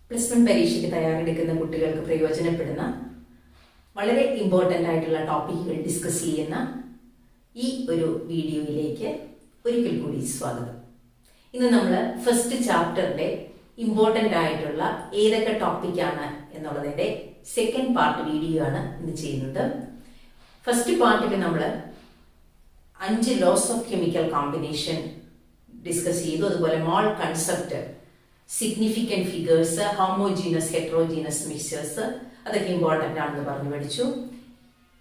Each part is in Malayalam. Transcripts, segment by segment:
പ്ലസ് വൺ പരീക്ഷയ്ക്ക് തയ്യാറെടുക്കുന്ന കുട്ടികൾക്ക് പ്രയോജനപ്പെടുന്ന വളരെ ഇമ്പോർട്ടൻ്റ് ആയിട്ടുള്ള ടോപ്പിക്കുകൾ ഡിസ്കസ് ചെയ്യുന്ന ഈ ഒരു വീഡിയോയിലേക്ക് ഒരിക്കൽ കൂടി സ്വാഗതം. ഇന്ന് നമ്മൾ ഫസ്റ്റ് ചാപ്റ്ററിന്റെ ഇമ്പോർട്ടൻ്റ് ആയിട്ടുള്ള ഏതൊക്കെ ടോപ്പിക്കാണ് എന്നുള്ളതിൻ്റെ സെക്കൻഡ് പാർട്ട് വീഡിയോ ആണ് ഇന്ന് ചെയ്യുന്നത്. ഫസ്റ്റ് പാർട്ടിൽ നമ്മൾ 5 laws of chemical combination discuss ചെയ്തു. അതുപോലെ mole concept, significant figures, homogeneous heterogeneous mixtures അതൊക്കെ ഇമ്പോർട്ടൻ്റ് ആണെന്ന് പറഞ്ഞു പഠിച്ചു.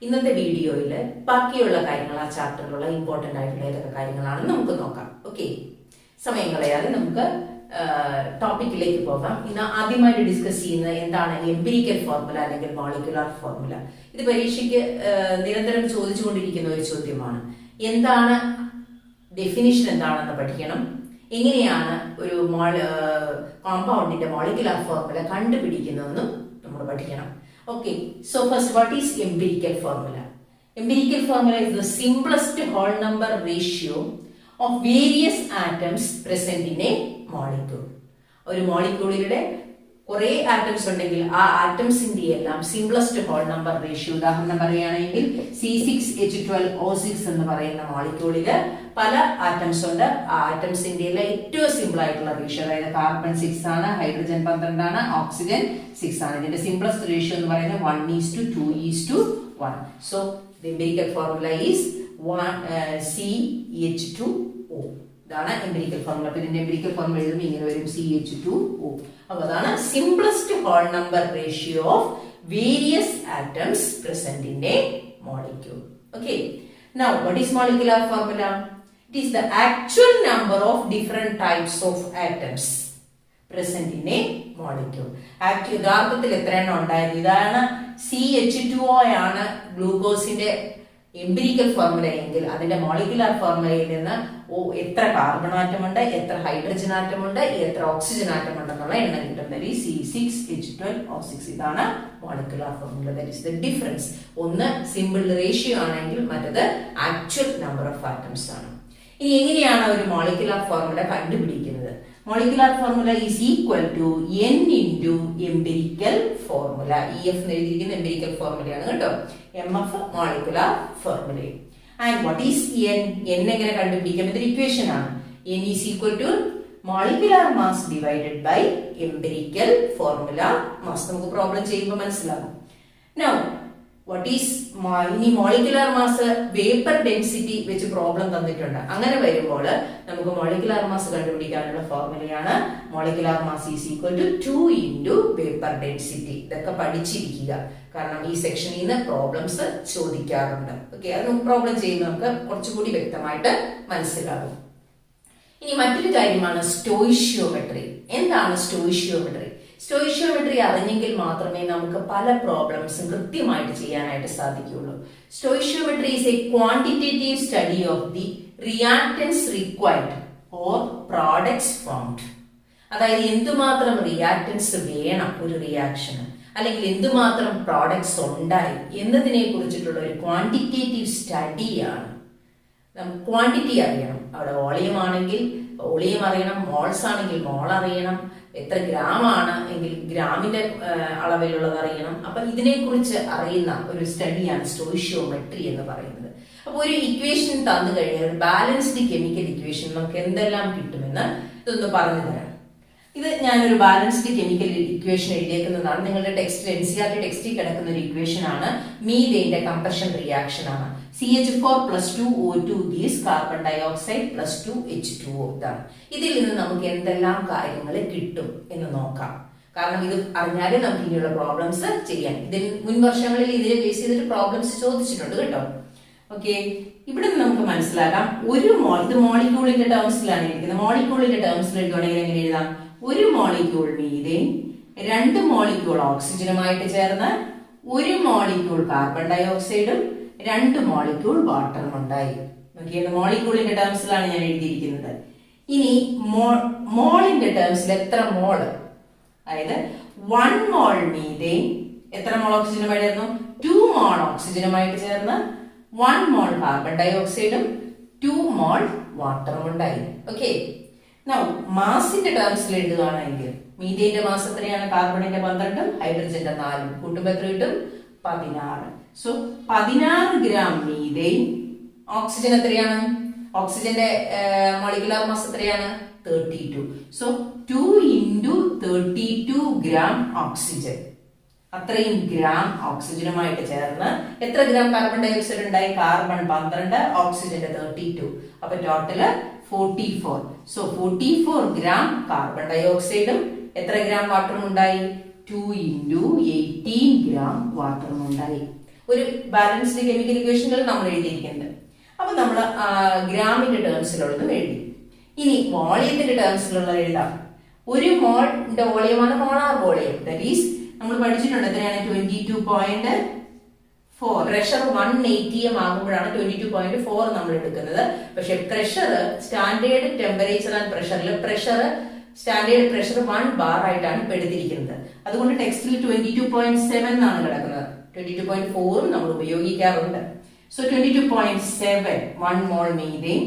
ഇന്നത്തെ വീഡിയോയിൽ ബാക്കിയുള്ള കാര്യങ്ങൾ, ആ ചാപ്റ്ററിലുള്ള ഇമ്പോർട്ടൻ്റ് ആയിട്ടുള്ള ഏതൊക്കെ കാര്യങ്ങളാണെന്ന് നമുക്ക് നോക്കാം. ഓക്കെ, സമയം കളയാതെ നമുക്ക് ടോപ്പിക്കിലേക്ക് പോകാം. ഇന്ന് ആദ്യമായിട്ട് ഡിസ്കസ് ചെയ്യുന്നത് എന്താണ് എംപിരിക്കൽ ഫോർമുല അല്ലെങ്കിൽ മോളിക്കുലാർ ഫോർമുല. ഇത് പരീക്ഷയ്ക്ക് നിരന്തരം ചോദിച്ചുകൊണ്ടിരിക്കുന്ന ഒരു ചോദ്യമാണ്. എന്താണ് ഡെഫിനിഷൻ എന്താണെന്ന് പഠിക്കണം. എങ്ങനെയാണ് ഒരു കോമ്പൗണ്ടിന്റെ മോളിക്കുലാർ ഫോർമുല കണ്ടുപിടിക്കുന്നതെന്നും നമ്മൾ പഠിക്കണം. Okay, so first what is empirical formula? Empirical formula is the simplest whole number ratio of various atoms present in a molecule. ഒരു മോളിക്യൂളിലെ കുറെ ആറ്റംസ് ഉണ്ടെങ്കിൽ ആ ആറ്റംസിന്റെ എല്ലാം സിംപ്ലസ്റ്റ് ഹോൾ നമ്പർ റേഷ്യോ, ഉദാഹരണം പറയുകയാണെങ്കിൽ C6H12O6 എന്ന് പറയുന്ന മോളിക്യൂളില് പല ആറ്റംസ് ഉണ്ട്. ആ ആറ്റംസിന്റെ എല്ലാം ഏറ്റവും സിമ്പിൾ ആയിട്ടുള്ള റേഷ്യോ, അതായത് കാർബൺ 6 ആണ്, ഹൈഡ്രജൻ 12 ആണ്, ഓക്സിജൻ 6 ആണ്. ഇതിന്റെ സിംപ്ലസ്റ്റ് റേഷ്യോ എന്ന് പറയുന്നത് 1:2:1. So the empirical formula is CH2O. ഇതാണ് എംപിരിക്കൽ ഫോർമുല. അപ്പൊ ഇതിന്റെ എംപിരിക്കൽ ഫോർമുല എഴുതുമ്പോൾ ഇങ്ങനെ വരും CH2O. അപ്പൊ അതാണ് simplest whole number ratio of various atoms present in a molecule. Okay, now what is molecular formula? It is the actual number of different types of atoms present in a molecule. യഥാർത്ഥത്തിൽ എത്ര എണ്ണം ഉണ്ടായിരുന്നു? ഇതാണ് CH2O ആണ് ഗ്ലൂക്കോസിന്റെ എംപിരിക്കൽ ഫോർമുല എങ്കിൽ അതിന്റെ മോളിക്കുലാർ ഫോർമുലയിൽ നിന്ന് എത്ര കാർബൺ ആറ്റം ഉണ്ട്, എത്ര ഹൈഡ്രജൻ ആറ്റം ഉണ്ട്, എത്ര ഓക്സിജൻ ആറ്റം ഉണ്ടെന്നുള്ള എണ്ണം കിട്ടുന്നത് C6H12O6. ഇതാണ് molecular formula. That is the difference. ഒന്ന് സിമ്പിൾ റേഷ്യോ ആണെങ്കിൽ മറ്റത് ആക്ച്വൽ നമ്പർ ഓഫ് ആറ്റംസ് ആണ്. ഇനി എങ്ങനെയാണ് ഒരു മോളിക്കുലാർ ഫോർമുല കണ്ടുപിടിക്കുന്നത്? Molecular formula is equal to N into empirical formula. EF എന്ന് എഴുതിയിരിക്കുന്ന എംപിരിക്കൽ ഫോർമുലയാണ് കേട്ടോ. MF molecular formula. And what is N? N എങ്ങനെ കണ്ടുപിടിക്കാം? ഇതൊരു ഇക്വേഷൻ ആണ്. N is equal to molecular mass divided by empirical formula mass. നമുക്ക് പ്രോബ്ലം ചെയ്യുമ്പോൾ മനസ്സിലാകും. നൗ വാട്ട് ഈസ് ഇനി മോളിക്കുലാർ മാസ് വേപ്പർ ഡെൻസിറ്റി വെച്ച് പ്രോബ്ലം തന്നിട്ടുണ്ട്. അങ്ങനെ വരുമ്പോൾ നമുക്ക് മോളിക്കുലാർ മാസ് കണ്ടുപിടിക്കാനുള്ള ഫോർമുലയാണ് molecular mass is equal to 2 into vapour density. ഇതൊക്കെ പഠിച്ചിരിക്കുക, കാരണം ഈ സെക്ഷനിൽ നിന്ന് പ്രോബ്ലംസ് ചോദിക്കാറുണ്ട്. ഓക്കെ, അത് നമുക്ക് പ്രോബ്ലം ചെയ്യുമ്പോൾ നമുക്ക് കുറച്ചുകൂടി വ്യക്തമായിട്ട് മനസ്സിലാകും. ഇനി മറ്റൊരു കാര്യമാണ് സ്റ്റോയിഷ്യോമെട്രി. എന്താണ് സ്റ്റോയിഷ്യോമെട്രി? സ്റ്റോയിഷ്യോമെട്രി അറിഞ്ഞെങ്കിൽ മാത്രമേ നമുക്ക് പല പ്രോബ്ലംസും കൃത്യമായിട്ട് ചെയ്യാനായിട്ട് സാധിക്കുകയുള്ളൂ. Stoichiometry is a quantitative study of the reactants required or products formed. അതായത് എന്തുമാത്രം റിയാക്ടൻസ് വേണം ഒരു റിയാക്ഷന്, അല്ലെങ്കിൽ എന്തുമാത്രം പ്രോഡക്ട്സ് ഉണ്ടായി എന്നതിനെ കുറിച്ചിട്ടുള്ള ഒരു ക്വാണ്ടിറ്റേറ്റീവ് സ്റ്റഡിയാണ്. നമുക്ക് ക്വാണ്ടിറ്റി അറിയണം. അവിടെ വോളിയം ആണെങ്കിൽ വോളിയം അറിയണം, മോൾസ് ആണെങ്കിൽ മോൾ അറിയണം, എത്ര ഗ്രാം ആണ് എങ്കിൽ ഗ്രാമിന്റെ അളവിലുള്ളത് അറിയണം. അപ്പൊ ഇതിനെക്കുറിച്ച് അറിയുന്ന ഒരു സ്റ്റഡിയാണ് സ്റ്റോയിഷ്യോമെട്രി എന്ന് പറയുന്നത്. അപ്പൊ ഒരു ഇക്വേഷൻ തന്നു കഴിഞ്ഞാൽ, ഒരു ബാലൻസ്ഡ് കെമിക്കൽ ഇക്വേഷൻ നമുക്ക് എന്തെല്ലാം കിട്ടുമെന്ന് ഇതൊന്ന് പറഞ്ഞു തരാം. ഇത് ഞാനൊരു ബാലൻസ്ഡ് കെമിക്കൽ ഇക്വേഷൻ എഴുതിയേക്കുന്നതാണ്. നിങ്ങളുടെ ടെക്സ്റ്റിൽ NCERT ടെക്സ്റ്റിൽ കിടക്കുന്ന ഒരു ഇക്വേഷൻ ആണ്. മീഥേന്റെ കംപ്രഷൻ റിയാക്ഷൻ ആണ്. CH4+2O2 gives carbon dioxide +2H2O. ഇതാണ്. ഇതിൽ നിന്ന് നമുക്ക് എന്തെല്ലാം കാര്യങ്ങൾ കിട്ടും എന്ന് നോക്കാം. കാരണം ഇത് അറിഞ്ഞാലേ നമുക്ക് ഇനിയുള്ള പ്രോബ്ലംസ് ചെയ്യാൻ. ഇതിൽ മുൻ വർഷങ്ങളിൽ ഇതിനെ ബേസ് ചെയ്തിട്ട് പ്രോബ്ലംസ് ചോദിച്ചിട്ടുണ്ട് കേട്ടോ. ഓക്കെ, ഇവിടെ നിന്ന് നമുക്ക് മനസ്സിലാക്കാം. ഇത് മോളിക്യൂളിന്റെ ടേംസിലാണ് ഇരിക്കുന്നത്. മോളിക്യൂളിന്റെ ടേംസിൽ എഴുതുകയാണെങ്കിൽ എങ്ങനെ എഴുതാം? ഒരു മോളിക്യൂൾ മീഥേൻ, 2 മോളിക്യൂൾ ഓക്സിജനുമായിട്ട് ചേർന്ന് 1 മോളിക്യൂൾ കാർബൺ ഡയോക്സൈഡും 2 മോളിക്യൂൾ വാട്ടറും ഉണ്ടായി. നോക്കിയത് മോളിക്യൂളിന്റെ ടേംസിലാണ് ഞാൻ എഴുതിയിരിക്കുന്നത്. ഇനി മോളിന്റെ ടേംസിൽ എത്ര മോള്, അതായത് 1 മോൾ മീഥേൻ എത്ര മോൾ ഓക്സിജനുമായിട്ട് ചേർന്നു? 2 മോൾ ഓക്സിജനുമായിട്ട് ചേർന്ന് 1 മോൾ കാർബൺ ഡയോക്സൈഡും 2 മോൾ വാട്ടറും ഉണ്ടായി. ഓക്കെ, നൗ മാസിന്റെ ടേംസിൽ എഴുതുകയാണെങ്കിൽ മീഥേന്റെ മാസ് എത്രയാണ്? കാർബണിന്റെ 12, ഹൈഡ്രജന്റെ 4 കൂട്ടുമ്പോൾ എത്ര കിട്ടും? 16. So 16 gram methane. ഓക്സിജൻ എത്രയാണ്? ഓക്സിജന്റെ മോളിക്കുലർ മാസ് എത്രയാണ്? 32. So 2 into 32 gram oxygen. അത്രയും ഗ്രാം ഓക്സിജനുമായിട്ട് ചേർന്ന് എത്ര ഗ്രാം കാർബൺ ഡൈ ഓക്സൈഡ് ഉണ്ടായി? കാർബൺ 12, ഓക്സിജന്റെ 32. അപ്പൊ ടോട്ടല് 44. സോ 44 ഗ്രാം കാർബൺ ഡൈ ഓക്സൈഡും എത്ര ഗ്രാം വാട്ടറും ഉണ്ടായി? 2 into 18 ഗ്രാം വാട്ടറും ഉണ്ടായി. ഒരു ബാലൻസ്ഡ് കെമിക്കൽ ഇക്വേഷനിൽ നമ്മൾ എഴുതിയിരിക്കുന്നത്. അപ്പൊ നമ്മൾ ഗ്രാമിന്റെ ടേംസിലുള്ളതും എഴുതി. ഇനി വോളിയത്തിന്റെ ടേംസിലുള്ളത് എഴുതാം. ഒരു മോളിന്റെ വോളിയമാണ് മോളാർ വോളിയം. ദാറ്റ് ഈസ് നമ്മൾ പഠിച്ചിട്ടുണ്ട് എത്രയാണ്? 22.4. പ്രഷർ 180 ആകുമ്പോഴാണ് 22.4 നമ്മൾ എടുക്കുന്നത്. പക്ഷെ pressure standard temperature and pressure standard pressure 1 bar ആയിട്ടാണ് ഇപ്പൊ എടുത്തിരിക്കുന്നത്. അതുകൊണ്ട് ടെക്സ്റ്റിൽ 22.7 ആണ് കിടക്കുന്നത്. 22.4 നമ്മൾ ഉപയോഗിക്കാറുണ്ട്. സോ 22.7 1 മോൾ മീഥേൻ.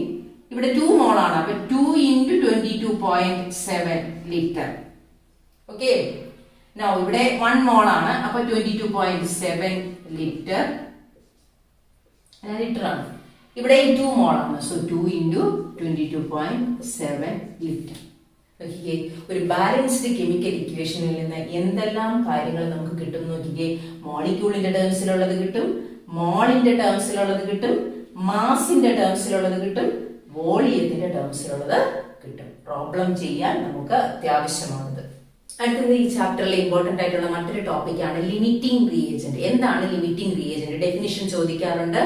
ഇവിടെ 2 മോൾ ആണ്. അപ്പൊ 2 into 22.7 ലിറ്റർ. ഓക്കെ. നൗ ഇവിടെ 1 മോൾ ആണ്. അപ്പൊ 22.7 ലിറ്റർ ലിറ്റർ ആണ്. ഇവിടെ 2 മോൾ ആണ്. So 2 into 22.7 litre. നോക്കിക്കേ, ഒരു ബാലൻസ്ഡ് കെമിക്കൽ ഇക്വേഷനിൽ നിന്ന് എന്തെല്ലാം കാര്യങ്ങൾ നമുക്ക് കിട്ടും നോക്കിക്കേ. മോളിക്യൂളിന്റെ ടേംസിലുള്ളത് കിട്ടും, മോളിന്റെ ടേംസിലുള്ളത് കിട്ടും, മാസിന്റെ ടേംസിലുള്ളത് കിട്ടും, വോളിയത്തിന്റെ ടേംസിലുള്ളത് കിട്ടും. പ്രോബ്ലം ചെയ്യാൻ നമുക്ക് അത്യാവശ്യമാണത്. അടുത്തത് ഈ ചാപ്റ്ററിലെ ഇമ്പോർട്ടന്റ് ആയിട്ടുള്ള മറ്റൊരു ടോപ്പിക്കാണ് ലിമിറ്റിംഗ് റിയേജന്റ്. എന്താണ് ലിമിറ്റിംഗ് റിയേജന്റ്? ഡെഫിനിഷൻ ചോദിക്കാറുണ്ട്.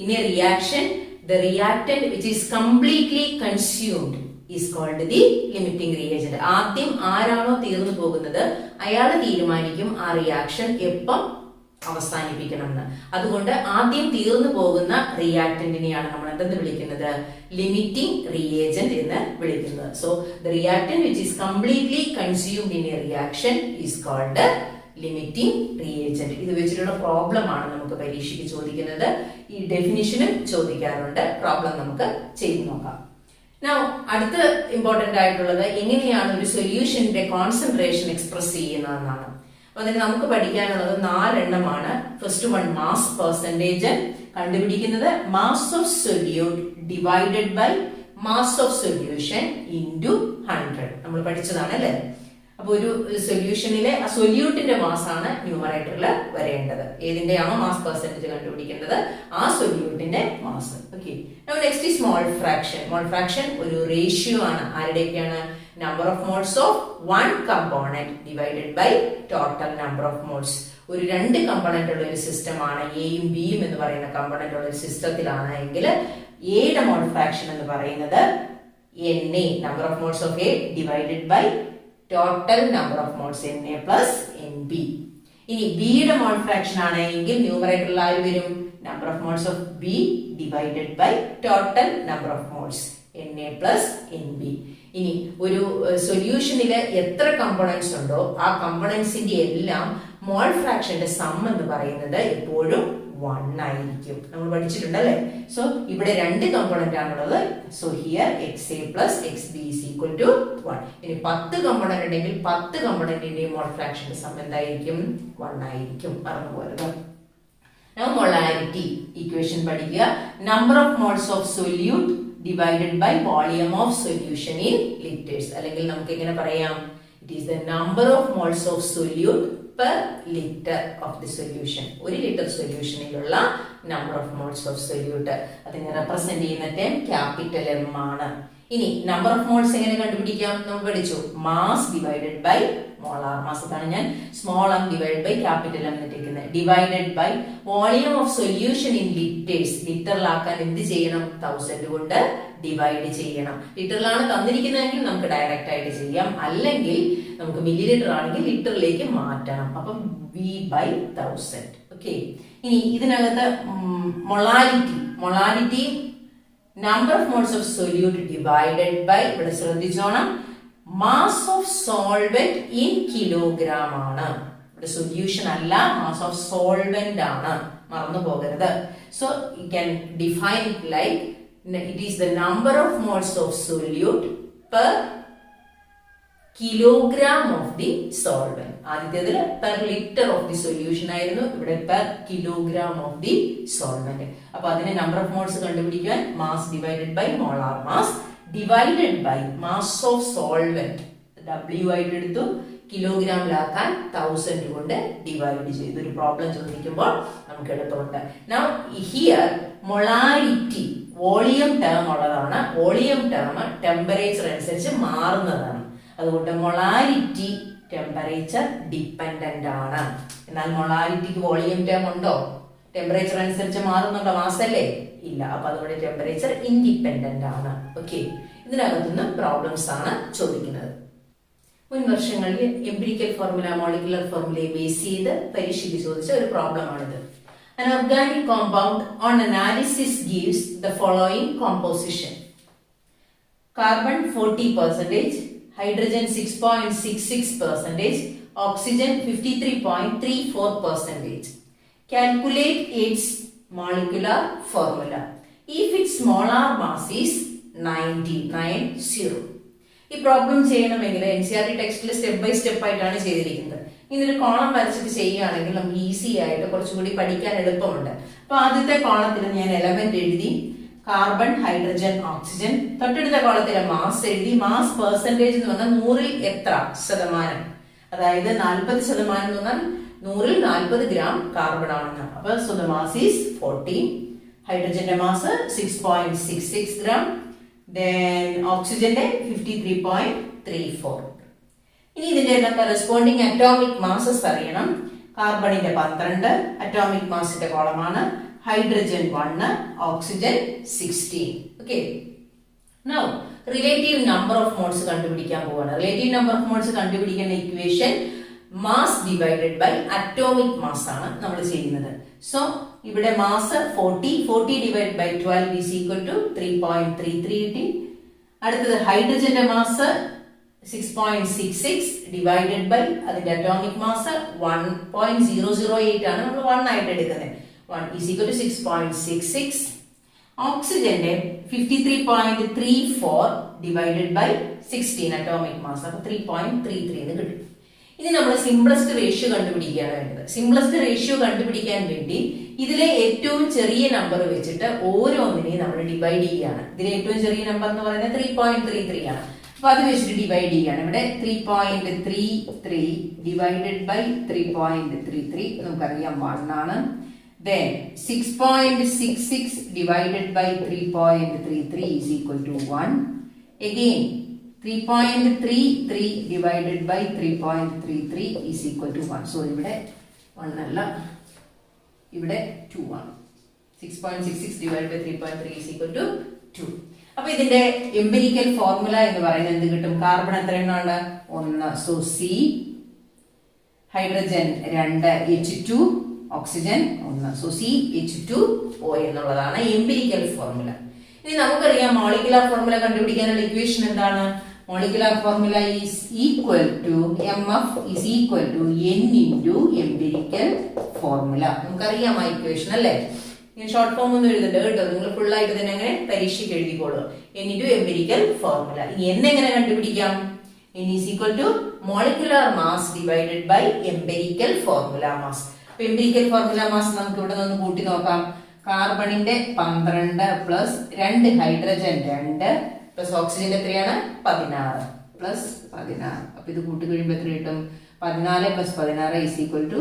In a reaction the reactant which is completely consumed is called the limiting reagent. ആദ്യം ആരാണോ തീർന്നു പോകുന്നത് അയാൾ തീരുമാനിക്കും ആ റിയാക്ഷൻ എപ്പം അവസാനിപ്പിക്കണം എന്ന്. അതുകൊണ്ട് ആദ്യം തീർന്നു പോകുന്ന റിയാക്ടന്റിനെയാണ് നമ്മൾ എന്തെന്ന് വിളിക്കുന്നത്? ലിമിറ്റിംഗ് റിയേജന്റ് എന്ന് വിളിക്കുന്നത്. So the reactant which is completely consumed in a reaction is called limiting reagent. ഇത് വെച്ചിട്ടുള്ള പ്രോബ്ലം ആണ് നമുക്ക് പരീക്ഷയ്ക്ക് ചോദിക്കുന്നത്. ഈ ഡെഫിനിഷനും ചോദിക്കാറുണ്ട്. പ്രോബ്ലം നമുക്ക് ചെയ്തു നോക്കാം. Now, അടുത്ത ഇമ്പോർട്ടന്റ് ആയിട്ടുള്ളത് എങ്ങനെയാണ് ഒരു സൊല്യൂഷന്റെ കോൺസെൻട്രേഷൻ എക്സ്പ്രസ് ചെയ്യുന്നതെന്നാണ്. അപ്പൊ അതിന് നമുക്ക് പഠിക്കാനുള്ളത് 4 എണ്ണമാണ്. ഫസ്റ്റ് വൺ മാസ് പെർസെന്റേജ് കണ്ടുപിടിക്കുന്നത് mass of solute divided by mass of solution into 100. നമ്മൾ പഠിച്ചതാണ് അല്ലേ? അപ്പൊ ഒരു സൊല്യൂഷനിലെ ആ സൊല്യൂട്ടിന്റെ മാസ് ആണ് ന്യൂമറേറ്ററിൽ വരേണ്ടത്. ഏതിന്റെയാണോ മാസ് പെർസെന്റേജ് കണ്ടുപിടിക്കേണ്ടത് ആ സൊല്യൂട്ടിന്റെ mass. Okay. Next is mole fraction. Mole fraction ഒരു റേഷ്യോ ആണ്. ആരുടെയൊക്കെയാണ്? Number of moles of 1 component divided by total number of moles. ഒരു 2 കമ്പോണന്റ് ഉള്ള ഒരു സിസ്റ്റം ആണ് എയും ബിയും എന്ന് പറയുന്ന കമ്പോണന്റ് ഉള്ള ഒരു സിസ്റ്റത്തിലാണ് എങ്കിൽ എയുടെ മോൾ ഫ്രാക്ഷൻ എന്ന് പറയുന്നത് Na, number of moles of A divided by total number of moles Na plus Nb. ഇനി ബിയുടെ മോൾ ഫ്രാക്ഷൻ ആണെങ്കിൽ ന്യൂമറേറ്ററിൽ ആര് വരും? Number of moles of B divided by total number of moles Na plus Nb. ഇനി ഒരു സൊല്യൂഷനിൽ എത്ര കമ്പോണൻസ് ഉണ്ടോ ആ കമ്പോണൻസിന്റെ എല്ലാം മോൾ ഫ്രാക്ഷന്റെ സം എന്ന് പറയുന്നത് എപ്പോഴും 1 ആയിരിക്കും. നമ്മൾ പഠിച്ചിട്ടുണ്ട് അല്ലേ? സോ ഇവിടെ 2 കമ്പോണന്റ് ആണുള്ളത്. So here XA plus XB is equal to 1. ഇനി 10 കമ്പോണന്റ് ഉണ്ടെങ്കിൽ 10 കമ്പോണന്റിന്റെയും മോൾ ഫ്രാക്ഷന്റെ സം എന്തായിരിക്കും? 1 ആയിരിക്കും. മറന്നു പോരുത്. മൊളാരിറ്റി ഇക്വേഷൻ പഠിക്കുക. Number of moles of solute divided by volume of solution in litres. അല്ലെങ്കിൽ നമുക്ക് എങ്ങനെ പറയാം? It is the number of moles of solute per liter of the solution. 1 litre സൊല്യൂഷനിലുള്ള number of moles of solute അതിനെ റെപ്രസെന്റ് ചെയ്യുന്ന ടേം ക്യാപിറ്റൽ M ആണ്. ഇനി നമ്പർ ഓഫ് മോൾസ് എങ്ങനെ കണ്ടുപിടിക്കാം? നമ്മൾ പഠിച്ചു mass divided by molar mass. അതാണ് ഞാൻ small m divide by capital M എന്നിട്ടിരിക്കുന്നത്. Divided by volume of solution in litres. ലിറ്ററിലാക്കാൻ എന്ത് ചെയ്യണം? 1000 കൊണ്ട് ഡിവൈഡ് ചെയ്യണം. ലിറ്ററിലാണ് തന്നിരിക്കുന്നതെങ്കിൽ നമുക്ക് ഡയറക്റ്റ് ആയിട്ട് ചെയ്യാം. അല്ലെങ്കിൽ നമുക്ക് മില്ലി ലിറ്റർ ആണെങ്കിൽ ലിറ്ററിലേക്ക് മാറ്റണം. അപ്പം V by 1000. ഓക്കെ. ഇനി ഇതിനകത്ത് molarity number of moles of solute divided by, ഇവിടെ ശ്രദ്ധിച്ചോണം, mass of solvent in kilogram ആണ്. ഇവിടെ സൊല്യൂഷൻ അല്ല, മാസ് ഓഫ് സോൾവെന്റ് ആണ്. മറന്നു പോകരുത്. So you can define it like it is the number of moles of solute per kilogram of the solvent. ആദ്യത്തേതിൽ per liter of the solution ആയിരുന്നു, ഇവിടെ per kilogram of the solvent. അപ്പൊ അതിനെ നമ്പർ ഓഫ് മോൾസ് കണ്ടുപിടിക്കാൻ mass divided by molar mass divided by mass of solvent W ആയിട്ട് എടുത്തു, കിലോഗ്രാമിലാക്കാൻ 1000 കൊണ്ട് ഡിവൈഡ് ചെയ്തു. ഒരു പ്രോബ്ലം ചോദിക്കുമ്പോൾ നമുക്ക് എളുപ്പമുണ്ട്. Now here molarity volume term ഉള്ളതാണ്. വോളിയം ടേം ടെമ്പറേച്ചർ അനുസരിച്ച് മാറുന്നതാണ്. അതുകൊണ്ട് മൊളാരിറ്റി ടെമ്പറേച്ചർ ഡിപ്പെൻഡന്റ് ആണ്. എന്നാൽ മൊളാരിറ്റിക്ക് വോളിയം ടേം ഉണ്ടോ? ടെമ്പറേച്ചർ അനുസരിച്ച് മാറുന്നുണ്ടോ? മാസല്ലേ? ഇല്ല. അപ്പൊ അതുകൊണ്ട് ടെമ്പറേച്ചർ ഇൻഡിപെൻഡന്റ് ആണ്. ഓക്കെ, ഇതിനകത്തുനിന്ന് പ്രോബ്ലംസ് ആണ് ചോദിക്കുന്നത്. മുൻ വർഷങ്ങളിൽ എംപിരിക്കൽ ഫോർമുല, മോളിക്കുലർ ഫോർമുലയെ ബേസ് ചെയ്ത് പരീക്ഷയ്ക്ക് ചോദിച്ച ഒരു പ്രോബ്ലം ആണിത്. An organic compound on analysis gives the following composition: carbon 40%, hydrogen 6.66%, oxygen 53.34%. Calculate its molecular formula if its molar mass is 90. ഈ പ്രോബ്ലം ചെയ്യണമെങ്കിൽ NCERT ടെക്സ്റ്റിൽ സ്റ്റെപ്പ് ബൈ സ്റ്റെപ്പ് ആയിട്ടാണ് ചെയ്തിരിക്കുന്നത്. ഇതൊരു കോളം വരച്ചിട്ട് ചെയ്യുകയാണെങ്കിൽ നമുക്ക് ഈസി ആയിട്ട് കുറച്ചുകൂടി പഠിക്കാൻ എളുപ്പമുണ്ട്. അപ്പൊ ആദ്യത്തെ കോളത്തിൽ ഞാൻ എലമെന്റ് എഴുതി, കാർബൺ, ഹൈഡ്രജൻ, ഓക്സിജൻ. തൊട്ടടുത്ത കോളത്തിലെ മാസ് എഴുതി. മാസ് പെർസെന്റേജ് എന്ന് പറഞ്ഞാൽ 100-ൽ എത്ര ശതമാനം, അതായത് 40% എന്ന് പറഞ്ഞാൽ 100-ൽ 40 ഗ്രാം കാർബൺ ആണെന്ന്. അപ്പൊ സോ ദ മാസ് ഈസ് 40. ഹൈഡ്രജന്റെ മാസ് 6.66 ഗ്രാം. Then ഓക്സിജന്റെ 53.34. ഇനി ഇതിന്റെ എല്ലാം കറസ്പോണ്ടിങ് അറ്റോമിക് മാസസ് അറിയണം. കാർബണിന്റെ 12 അറ്റോമിക് മാസിന്റെ കോളമാണ്. Hydrogen 1, oxygen 16. Okay, now relative number of moles കണ്ടുപിടിക്കാൻ പോവാണ്. റിലേറ്റീവ് നമ്പർ ഓഫ് മോൾസ് കണ്ടുപിടിക്കുന്ന equation mass divided by atomic mass ആണ് നമ്മൾ ചെയ്യുന്നത്. സോ ഇവിടെ mass 40 divide by 12 is equal to 3.33 കിട്ടി. അടുത്തത് ഹൈഡ്രജന്റെ മാസ് 6.66 ഡിവൈഡഡ് ബൈ അതിന്റെ അറ്റോമിക് മാസ് 1.008 ആണ് നമ്മൾ 1 ആയിട്ട് എടുക്കുന്നത്. 1 ഈസ് ഈക്വൽ ടു 6.66. ഓക്സിജന്റെ 53.34 ഡിവൈഡഡ് ബൈ 16 അറ്റോമിക് മാസ്, അപ്പൊ 3.33 എന്ന് കിട്ടും. ഇനി നമ്മൾ സിംപ്ലസ്റ്റ് റേഷ്യോ കണ്ടുപിടിക്കുകയാണ് വേണ്ടത്. സിംപ്ലസ്റ്റ് റേഷ്യോ കണ്ടുപിടിക്കാൻ വേണ്ടി ഇതിലെ ഏറ്റവും ചെറിയ നമ്പർ വെച്ചിട്ട് ഓരോന്നിനെയും നമ്മൾ ഡിവൈഡ് ചെയ്യുകയാണ്. ഇതിലെ ഏറ്റവും ചെറിയ നമ്പർ എന്ന് പറയുന്നത് 3.33 ആണ്. അപ്പൊ അത് വെച്ചിട്ട് ഡിവൈഡ് ചെയ്യുകയാണ്. ഇവിടെ 3.33 ഡിവൈഡഡ് ബൈ 3.33 നമുക്കറിയാം 1 ആണ്. Then 6.66 divided by 3.33 is equal to 1. Again 3.33 divided by 3.33 is equal to 1. So ഇവിടെ 1 അല്ല, ഇവിടെ 2 ആണ്. 6.66 divided by 3.3 is equal to 2. അപ്പൊ ഇതിന്റെ എംപിരിക്കൽ ഫോർമുല എന്ന് പറയുന്നത് എന്ത് കിട്ടും? കാർബൺ എത്ര എണ്ണമാണ്? 1. So C. Hydrogen 2 H2, oxygen 1. So CH2O എന്നുള്ളതാണ് എംപിരിക്കൽ ഫോർമുല. ഇനി നമുക്കറിയാം മോളിക്കുലർ ഫോർമുല കണ്ടുപിടിക്കാനുള്ള ഇക്വേഷൻ എന്താണ്? Molecular formula is equal to MF is equal to N into empirical formula. നമുക്കറിയാം ആ ഇക്വേഷൻ അല്ലേ? ഞാൻ ഷോർട്ട് ഫോം ഒന്നും എഴുതണ്ട കേട്ടോ, നിങ്ങൾ ഫുൾ ആയിട്ട് തന്നെ അങ്ങനെ പരീക്ഷയ്ക്ക് എഴുതിക്കോളൂ. N into empirical formula. ഇനി N എങ്ങനെ കണ്ടുപിടിക്കാം? N is equal to molecular mass divided by empirical formula mass. Empirical formula mass നമുക്ക് ഇവിടെ നിന്ന് കൂട്ടി നോക്കാം. കാർബണിന്റെ 12 പ്ലസ് 2 ഹൈഡ്രജൻ 2 പ്ലസ് ഓക്സിജന്റെ എത്രയാണ്? 16 പ്ലസ് 16. അപ്പൊ ഇത് കൂട്ടി കഴിയുമ്പോൾ എത്ര കിട്ടും? 14 plus 16 is equal to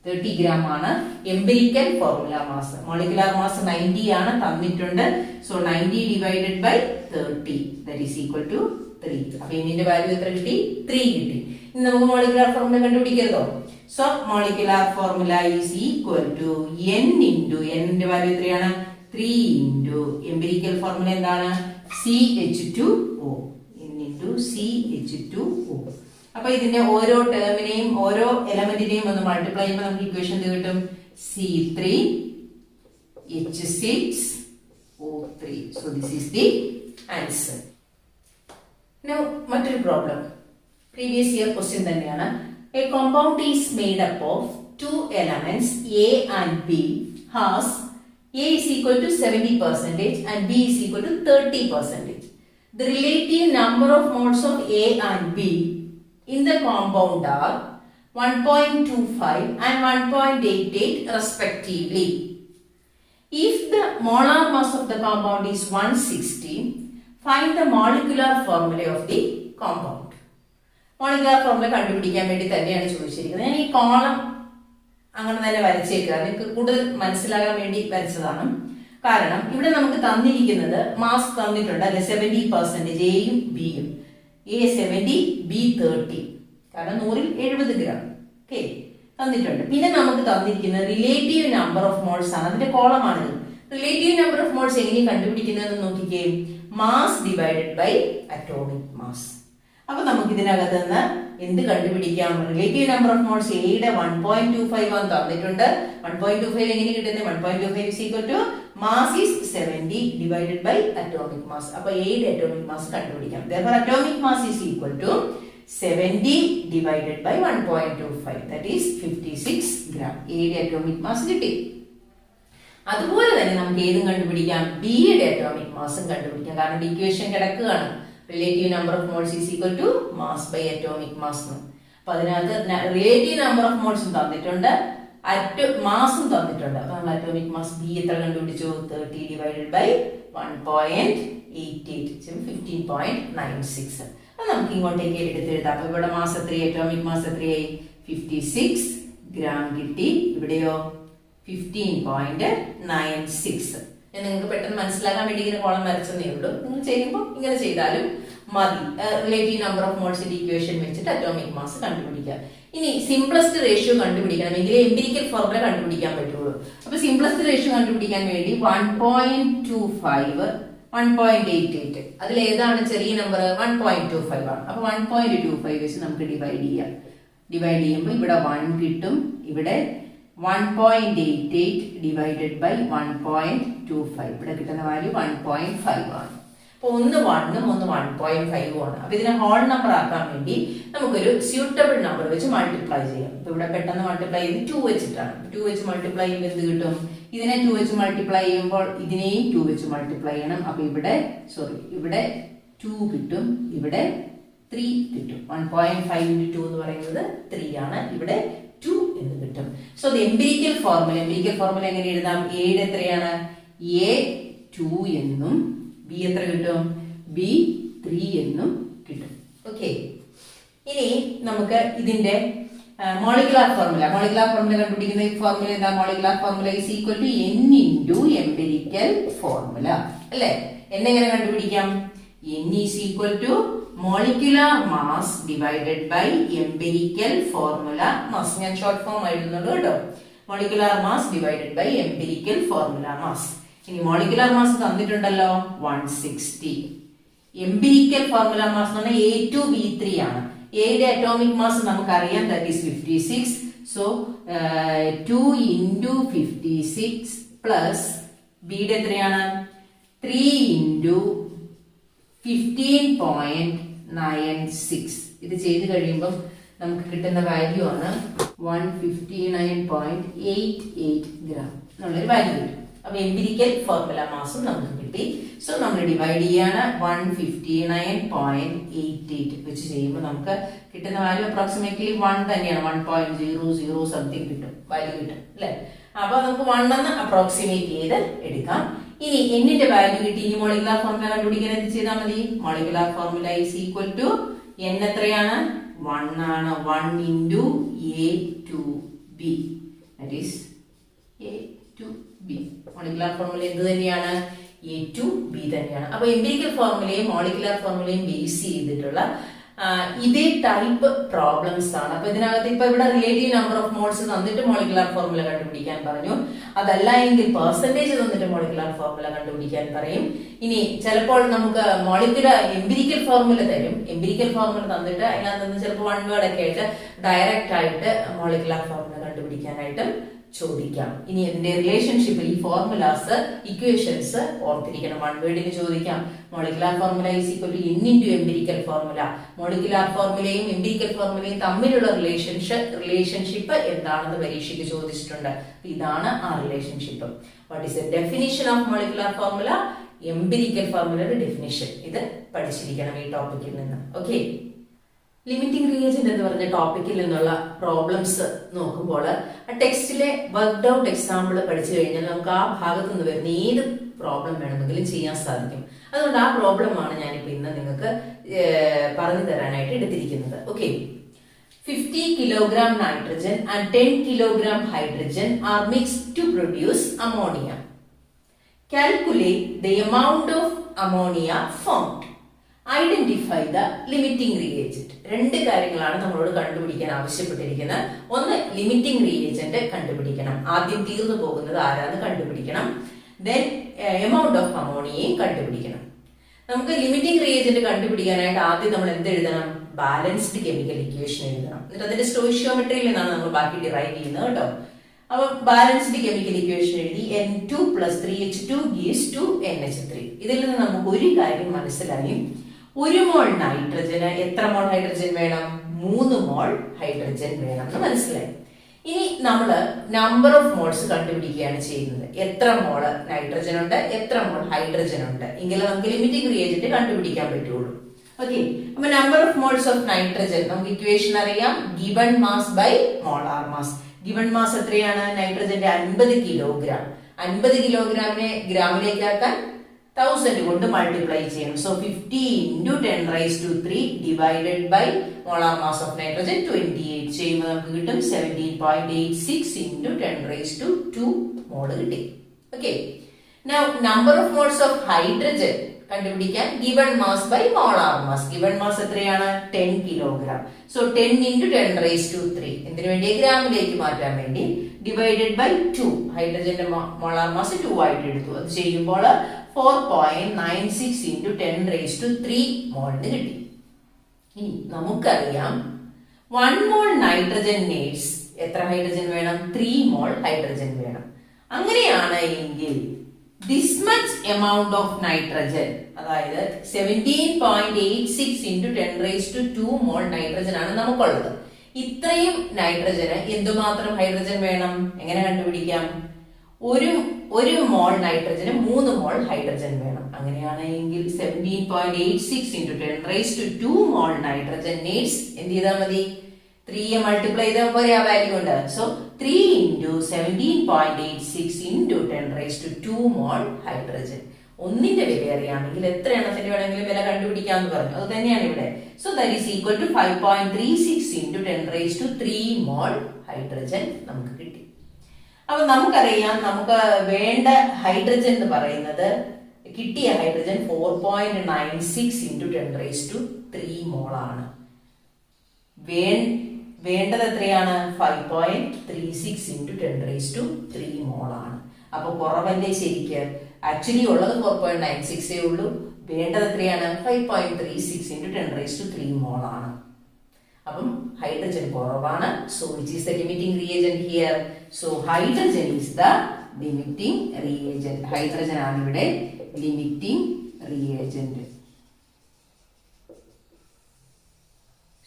30 gram ആണ് empirical formula mass. Molecular mass 90 ആണ് തന്നിട്ടുണ്ട്. So 90 divided by 30 that is equal to 3. അപ്പൊ ഇതിന്റെ വാല്യൂ എത്ര കിട്ടി? 3 കിട്ടി. ഇനി നമുക്ക് മോളിക്കുലർ ഫോർമുല കണ്ടുപിടിക്കരുതോ? So molecular formula is equal to N into N ന്റെ വാല്യൂ എത്രയാണ്? 3 into empirical formula എന്താണ്? CH2O. N into CH2O. അപ്പൊ ഇതിന്റെ ഓരോ ടേമിനെയും ഓരോ എലമെന്റിനെയും ഒന്ന് മൾട്ടിപ്ലൈ ചെയ്യുമ്പോൾ നമുക്ക് ഇക്വേഷൻ എന്ത് കിട്ടും? C3H6O3. So this is the answer. Now മറ്റൊരു പ്രോബ്ലം, പ്രീവിയസ് ഇയർ ക്വസ്റ്റ്യൻ തന്നെയാണ്. A compound is made up of two elements A and B. Has A is equal to 70% and B is equal to 30%. the relative number of moles of A and B in the compound are 1.25 and 1.88 respectively. If the molar mass of the compound is 160, find the molecular formula of the compound. Molecular formula കണ്ടുപിടിക്കാൻ വേണ്ടി തന്നെയാണ് ചോദിച്ചിരിക്കുന്നത്. ഞാൻ ഈ കോളം അങ്ങനെ തന്നെ വരച്ചേക്കുക, നിങ്ങൾക്ക് കൂടുതൽ മനസ്സിലാകാൻ വേണ്ടി വരച്ചതാണ്. കാരണം ഇവിടെ നമുക്ക് തന്നിരിക്കുന്നത് മാസ് തന്നിട്ടുണ്ട് അല്ലെ, 70% എയും ബിയും. എ 70, ബി 30, കാരണം 100ൽ 70 ഗ്രാം. ഓക്കെ, തന്നിട്ടുണ്ട്. പിന്നെ നമുക്ക് തന്നിരിക്കുന്നത് റിലേറ്റീവ് നമ്പർ ഓഫ് മോൾസ് ആണ്, അതിന്റെ കോളമാണിത്. റിലേറ്റീവ് നമ്പർ ഓഫ് മോൾസ് എങ്ങനെ കണ്ടുപിടിക്കുന്നതെന്ന് നോക്കിക്കേ, mass divided by atomic mass. അപ്പൊ നമുക്ക് ഇതിനകത്ത് നിന്ന് എന്ത് കണ്ടുപിടിക്കാം? റിലേറ്റീവ് നമ്പർ ഓഫ് മോൾസ് എയുടെ 1.25 ആണ് തന്നിട്ടുണ്ട്. 1.25 എങ്ങനെ കിട്ടുന്നത്? 1.25 is equal to mass is 70 divided by atomic mass. അപ്പൊ എയുടെ അറ്റോമിക് മാസ് കണ്ടുപിടിക്കാം. Therefore atomic mass is equal to 70 divided by 1.25, that is 56 gram. എയുടെ അറ്റോമിക് മാസ് കിട്ടി. അതുപോലെ തന്നെ നമുക്ക് ഏതും കണ്ടുപിടിക്കാം, ബിയുടെ അറ്റോമിക് മാസും കണ്ടുപിടിക്കാം. കാരണം ഇക്വേഷൻ കിടക്കുകയാണ്, relative number of moles is equal to mass by atomic mass. അപ്പൊ അതിനകത്ത് റിലേറ്റീവ് നമ്പർ ഓഫ് മോൾസും തന്നിട്ടുണ്ട്, മാസും തന്നിട്ടുണ്ട്. അപ്പൊ നമ്മൾ അറ്റോമിക് മാസ് ബി എത്ര കണ്ടുപിടിച്ചു? 30 ഡിവൈഡഡ് ബൈ 1.88, 15.96. അത് നമുക്ക് ഇങ്ങോട്ടേക്ക് എടുത്തെഴുതാം. അപ്പൊ ഇവിടെ മാസ് എത്രയായി? അറ്റോമിക് മാസ് എത്രയായി? 56 ഗ്രാം കിട്ടി. ഇവിടെയോ 15.96. നിങ്ങൾക്ക് പെട്ടെന്ന് മനസ്സിലാക്കാൻ വേണ്ടി ഇങ്ങനെ കോളം വരച്ചതേ ഉള്ളൂ. നിങ്ങൾ ചെയ്യുമ്പോൾ ഇങ്ങനെ ചെയ്താലും മതി. റിലേറ്റീവ് നമ്പർ ഓഫ് മോൾസിന്റെ ഇക്വേഷൻ വെച്ചിട്ട് അറ്റോമിക് മാസ് കണ്ടുപിടിക്കുക. ഇനി സിംപ്ലസ്റ്റ് റേഷ്യോ കണ്ടുപിടിക്കണമെങ്കിൽ എംപിരിക്കൽ ഫോർമുല കണ്ടുപിടിക്കാൻ പറ്റുള്ളൂ. അപ്പൊ സിംപ്ലസ്റ്റ് റേഷ്യോ കണ്ടുപിടിക്കാൻ വേണ്ടി 1.25, 1.88, അതിൽ ഏതാണ് ചെറിയ നമ്പർ? 1.25 ആണ്. അപ്പൊ 1.25 വെച്ച് നമുക്ക് ഡിവൈഡ് ചെയ്യാം. ഡിവൈഡ് ചെയ്യുമ്പോൾ ഇവിടെ 1 കിട്ടും, ഇവിടെ 1.88 ഡിവൈഡഡ് ബൈ 1.25, ഇവിടെ കിട്ടുന്ന വാല്യൂ 1.5 ആണ്. അപ്പൊ ഒന്ന് 1ഉം ഒന്ന് 1.5ഉം ആണ്. അപ്പൊ ഇതിനെ ഹോൾ നമ്പർ ആക്കാൻ വേണ്ടി നമുക്കൊരു സ്യൂട്ടബിൾ നമ്പർ വെച്ച് മൾട്ടിപ്ലൈ ചെയ്യാം. അപ്പൊ ഇവിടെ പെട്ടെന്ന് മൾട്ടിപ്ലൈ ചെയ്ത് 2 വെച്ചിട്ടാണ്. 2 വെച്ച് മൾട്ടിപ്ലൈ ചെയ്യുമ്പോൾ എന്ത് കിട്ടും? ഇതിനെ 2 വെച്ച് മൾട്ടിപ്ലൈ ചെയ്യുമ്പോൾ ഇതിനെയും 2 വെച്ച് മൾട്ടിപ്ലൈ ചെയ്യണം. അപ്പൊ ഇവിടെ 2 കിട്ടും, ഇവിടെ 3 കിട്ടും. 1.5 × 2 എന്ന് പറയുന്നത് 3 ആണ്. ഇവിടെ 2 എന്ന് കിട്ടും. സോ ദി എംപിരിക്കൽ ഫോർമുല എങ്ങനെ എഴുതാം? എയുടെ എത്രയാണ്? എ 2 എന്നും ബി എത്ര കിട്ടും? ബി 3 എന്നും കിട്ടും. ഓക്കെ, ഇനി നമുക്ക് ഇതിന്റെ മോളിക്കുലാർ ഫോർമുല കണ്ടുപിടിക്കുന്ന ഫോർമുല എന്താ? Molecular formula is equal to n into empirical formula അല്ലേ? എന്നെങ്ങനെ കണ്ടുപിടിക്കാം? n is equal to molecular mass divided by empirical formula mass. ഞാൻ ഷോർട്ട് ഫോം എഴുതുന്നുണ്ട് കേട്ടോ. molecular mass divided by empirical formula mass. ഇനി molecular mass തന്നിട്ടുണ്ടല്ലോ 160. empirical formula mass എന്ന് പറഞ്ഞാൽ A2 B3 ആണ്. എയുടെ അറ്റോമിക് മാസ് നമുക്കറിയാം, that is 56. so 2 into 56 plus ബിയുടെ എത്രയാണ്? 3 into 15.96. ഇത് ചെയ്ത് കഴിയുമ്പോൾ നമുക്ക് കിട്ടുന്ന വാല്യൂ ആണ് 159.88 ഗ്രാം എന്നുള്ളൊരു വാല്യൂ കിട്ടും. അപ്പൊ എംപിരിക്കൽ ഫോർമുല മാസും നമുക്ക് കിട്ടി. സോ നമ്മൾ ഡിവൈഡ് ചെയ്യാണ് 159.88 വെച്ച് ചെയ്യുമ്പോൾ നമുക്ക് കിട്ടുന്ന വാല്യൂ അപ്രോക്സിമേറ്റ്ലി 1 തന്നെയാണ്. 1.00 സംതിങ് കിട്ടും, വാല്യൂ കിട്ടും അല്ലെ? അപ്പൊ നമുക്ക് 1 എന്ന് അപ്രോക്സിമേറ്റ് ചെയ്ത് എടുക്കാം. ഇനി എന്നിന്റെ വാല്യൂ കിട്ടി. ഇനി മോളിക്കുലാർ ഫോർമുല കണ്ടുപിടിക്കാൻ എന്ത് ചെയ്താൽ മതി? Molecular formula is equal to n എത്രയാണ്? 1 ആണ്. 1 into A2B, that is A2B. Molecular formula എന്ത് തന്നെയാണ്? A2B തന്നെയാണ്. അപ്പൊ എംപിരിക്കൽ ഫോർമുലയും മോളിക്കുലാർ ഫോർമുലയും ബേസ് ചെയ്തിട്ടുള്ള ഇതേ ടൈപ്പ് പ്രോബ്ലംസ് ആണ്. അപ്പൊ ഇതിനകത്ത് ഇപ്പൊ ഇവിടെ റിലേറ്റീവ് നമ്പർ ഓഫ് മോൾസ് തന്നിട്ട് മോളിക്കുലാർ ഫോർമുല കണ്ടുപിടിക്കാൻ പറഞ്ഞു. അതല്ല എങ്കിൽ പെർസെന്റേജ് തന്നിട്ട് മോളിക്കുലാർ ഫോർമുല കണ്ടുപിടിക്കാൻ പറയും. ഇനി ചിലപ്പോൾ നമുക്ക് എംപിരിക്കൽ ഫോർമുല തരും. എംപിരിക്കൽ ഫോർമുല തന്നിട്ട് അതിനകത്ത് ചിലപ്പോൾ 1 വേർഡ് ഒക്കെ ആയിട്ട് ഡയറക്റ്റ് ആയിട്ട് മോളിക്കുലാർ ഫോർമുല കണ്ടുപിടിക്കാനായിട്ടും ചോദിക്കാം. ഇനി ഇതിന്റെ റിലേഷൻഷിപ്പിൽ ഈ ഫോർമുലാസ് ഇക്വേഷൻസ് ഓർത്തിരിക്കണം. 1 വേർഡിന് ചോദിക്കാം. Molecular formula is equal to n into empirical formula. Molecular ഫോർമുലയും എംപിരിക്കൽ ഫോർമുലയും തമ്മിലുള്ള റിലേഷൻഷിപ്പ് എന്താണെന്ന് പരീക്ഷയ്ക്ക് ചോദിച്ചിട്ടുണ്ട്. ഇതാണ് ആ relationship. What is the definition of molecular formula? Empirical ഫോർമുലയുടെ ഡെഫിനിഷൻ ഇത് പഠിച്ചിരിക്കണം ഈ ടോപ്പിക്കിൽ നിന്ന്. ഓക്കെ, ലിമിറ്റിംഗ് റിയേജന്റ് എന്ന് പറഞ്ഞ ടോപ്പിക്കിൽ നിന്നുള്ള പ്രോബ്ലംസ് നോക്കുമ്പോൾ ആ ടെക്സ്റ്റിലെ വർക്ക്ഡ് ഔട്ട് എക്സാമ്പിൾ പഠിച്ചു കഴിഞ്ഞാൽ നമുക്ക് ആ ഭാഗത്ത് നിന്ന് വരുന്ന ഏത് പ്രോബ്ലം വേണമെങ്കിലും ചെയ്യാൻ സാധിക്കും. അതുകൊണ്ട് ആ പ്രോബ്ലമാണ് ഞാനിപ്പോൾ ഇന്ന് നിങ്ങൾക്ക് പറഞ്ഞു തരാനായിട്ട് എടുത്തിരിക്കുന്നത്. Okay, 50 kilogram nitrogen and 10 kilogram hydrogen are mixed to produce ammonia. Calculate the amount of ammonia formed. Identify the limiting reagent. രണ്ട് കാര്യങ്ങളാണ് നമ്മളോട് കണ്ടുപിടിക്കാൻ ആവശ്യപ്പെട്ടിരിക്കുന്നത്. ഒന്ന്, ലിമിറ്റിംഗ് റിയേജന്റ് കണ്ടുപിടിക്കണം. ആദ്യം തീർന്നു പോകുന്നത് ആരാന്ന് കണ്ടുപിടിക്കണം. ദെൻ എമൗണ്ട് ഓഫ് അമോണിയയും കണ്ടുപിടിക്കണം. നമുക്ക് ലിമിറ്റിംഗ് റിയേജന്റ് കണ്ടുപിടിക്കാനായിട്ട് ആദ്യം നമ്മൾ എന്ത് എഴുതണം? ബാലൻസ്ഡ് കെമിക്കൽ ഇക്വേഷൻ എഴുതണം. എന്നിട്ട് അതിന്റെ സ്റ്റോയിഷ്യോമെട്രിയിൽ നിന്നാണ് നമ്മൾ ബാക്കി ഡിറൈവ് ചെയ്യുന്നത് കേട്ടോ. അപ്പൊ ബാലൻസ്ഡ് കെമിക്കൽ ഇക്വേഷൻ എഴുതി N2 + 3H2 gives 2NH3. ഇതിൽ നിന്ന് നമുക്ക് ഒരു കാര്യം മനസ്സിലായി. 1 മോൾ നൈട്രജന് എത്ര മോൾ ഹൈഡ്രജൻ വേണം? 3 മോൾ ഹൈഡ്രജൻ വേണം എന്ന് മനസ്സിലായി. ഇനി നമ്മൾ നമ്പർ ഓഫ് മോൾസ് കണ്ടുപിടിക്കുകയാണ് ചെയ്യുന്നത്. എത്ര മോള് നൈട്രജൻ ഉണ്ട്, എത്ര മോൾ ഹൈഡ്രജൻ ഉണ്ട്, എങ്കിലും നമുക്ക് ലിമിറ്റിംഗ് റിയേജന്റ് കണ്ടുപിടിക്കാൻ പറ്റുള്ളൂ. ഓക്കെ, അപ്പൊ number of moles of nitrogen നമുക്ക് ഇക്വേഷൻ അറിയാം. Given mass by molar mass. Given mass എത്രയാണ്? നൈട്രജന്റെ 50 കിലോഗ്രാം. 50 കിലോഗ്രാമിനെ ഗ്രാമിലേക്കാക്കാൻ 1000 കൊണ്ട് മൾട്ടിപ്ലൈ ചെയ്യണം. So 50 × 10⁻³ divided by molar mass of nitrogen 28 ചെയ്യുമ്പോൾ നമുക്ക് കിട്ടും 17.86 × 10⁻² മോള് കിട്ടി. Okay, now number of moles of hydrogen കണ്ടുപിടിക്കാൻ given mass by molar mass. Given mass എത്രയാണ്? 10 കിലോഗ്രാം. സോ 10 × 10⁻³ എന്തിനു വേണ്ടി? ഗ്രാമിലേക്ക് മാറ്റാൻ വേണ്ടി. Divided by 2. ഹൈഡ്രജന്റെ മോളാർ മാസ് 2 ആയിട്ട് എടുത്തു. അത് ചെയ്യുമ്പോൾ 4.96 × 10⁻³ മോളിന് കിട്ടി. ഇനി നമുക്കറിയാം 1 മോൾ നൈട്രജൻ നീഡ്സ് എത്ര ഹൈഡ്രജൻ വേണം? 3 മോൾ ഹൈഡ്രജൻ വേണം. അങ്ങനെയാണ് എങ്കിൽ this much amount of nitrogen, അതായത് 17.86 × 10⁻² മോൾ നൈട്രജൻ ആണ് നമുക്കുള്ളത്. ഇത്രയും നൈട്രജന് എന്തുമാത്രം ഹൈഡ്രജൻ വേണം? എങ്ങനെ കണ്ടുപിടിക്കാം? ഒരു മോൾ നൈട്രജന് 3 മോൾ ഹൈഡ്രജൻ വേണം. അങ്ങനെയാണെങ്കിൽ 17.86 × 10⁻² മോൾ നൈട്രജൻ നീഡ്സ് എന്ത് ചെയ്താൽ മതി? 3 മൾട്ടിപ്ലൈ ചെയ്താൽ പോരെ ആ വാല്യൂ ഉണ്ട്. സോ 3 × 17.86 × 10⁻² മോൾ ഹൈഡ്രജൻ. ഒന്നിന്റെ വില അറിയാമെങ്കിൽ എത്ര എണ്ണത്തിന്റെ വേണമെങ്കിലും വില കണ്ടുപിടിക്കാമെന്ന് പറഞ്ഞു. അത് തന്നെയാണ് ഇവിടെ. So that is equal to 5.36 × 10⁻³ mole hydrogen നമുക്ക് കിട്ടി. അപ്പൊ നമുക്കറിയാം നമുക്ക് വേണ്ട ഹൈഡ്രജൻ എന്ന് പറയുന്നത്, കിട്ടിയ ഹൈഡ്രജൻ 4.96 × 10⁻³ മോളാണ്. വേണ്ടത് എത്രയാണ്? 5.36 × 10⁻³ മോളാണ്. അപ്പൊ കുറവല്ലേ ശരിക്ക്? ആക്ച്വലി ഉള്ളത് 4.96 ഉള്ളൂ. വേണ്ടത് എത്രയാണ്? 5.36 × 10⁻³ മോളാണ്. അപ്പം ഹൈഡ്രജൻ കുറവാണ്. So which is the limiting reagent here? So hydrogen is the limiting reagent. Hydrogen ആണ് ഇവിടെ ലിമിറ്റിംഗ് റിയേജന്റ്.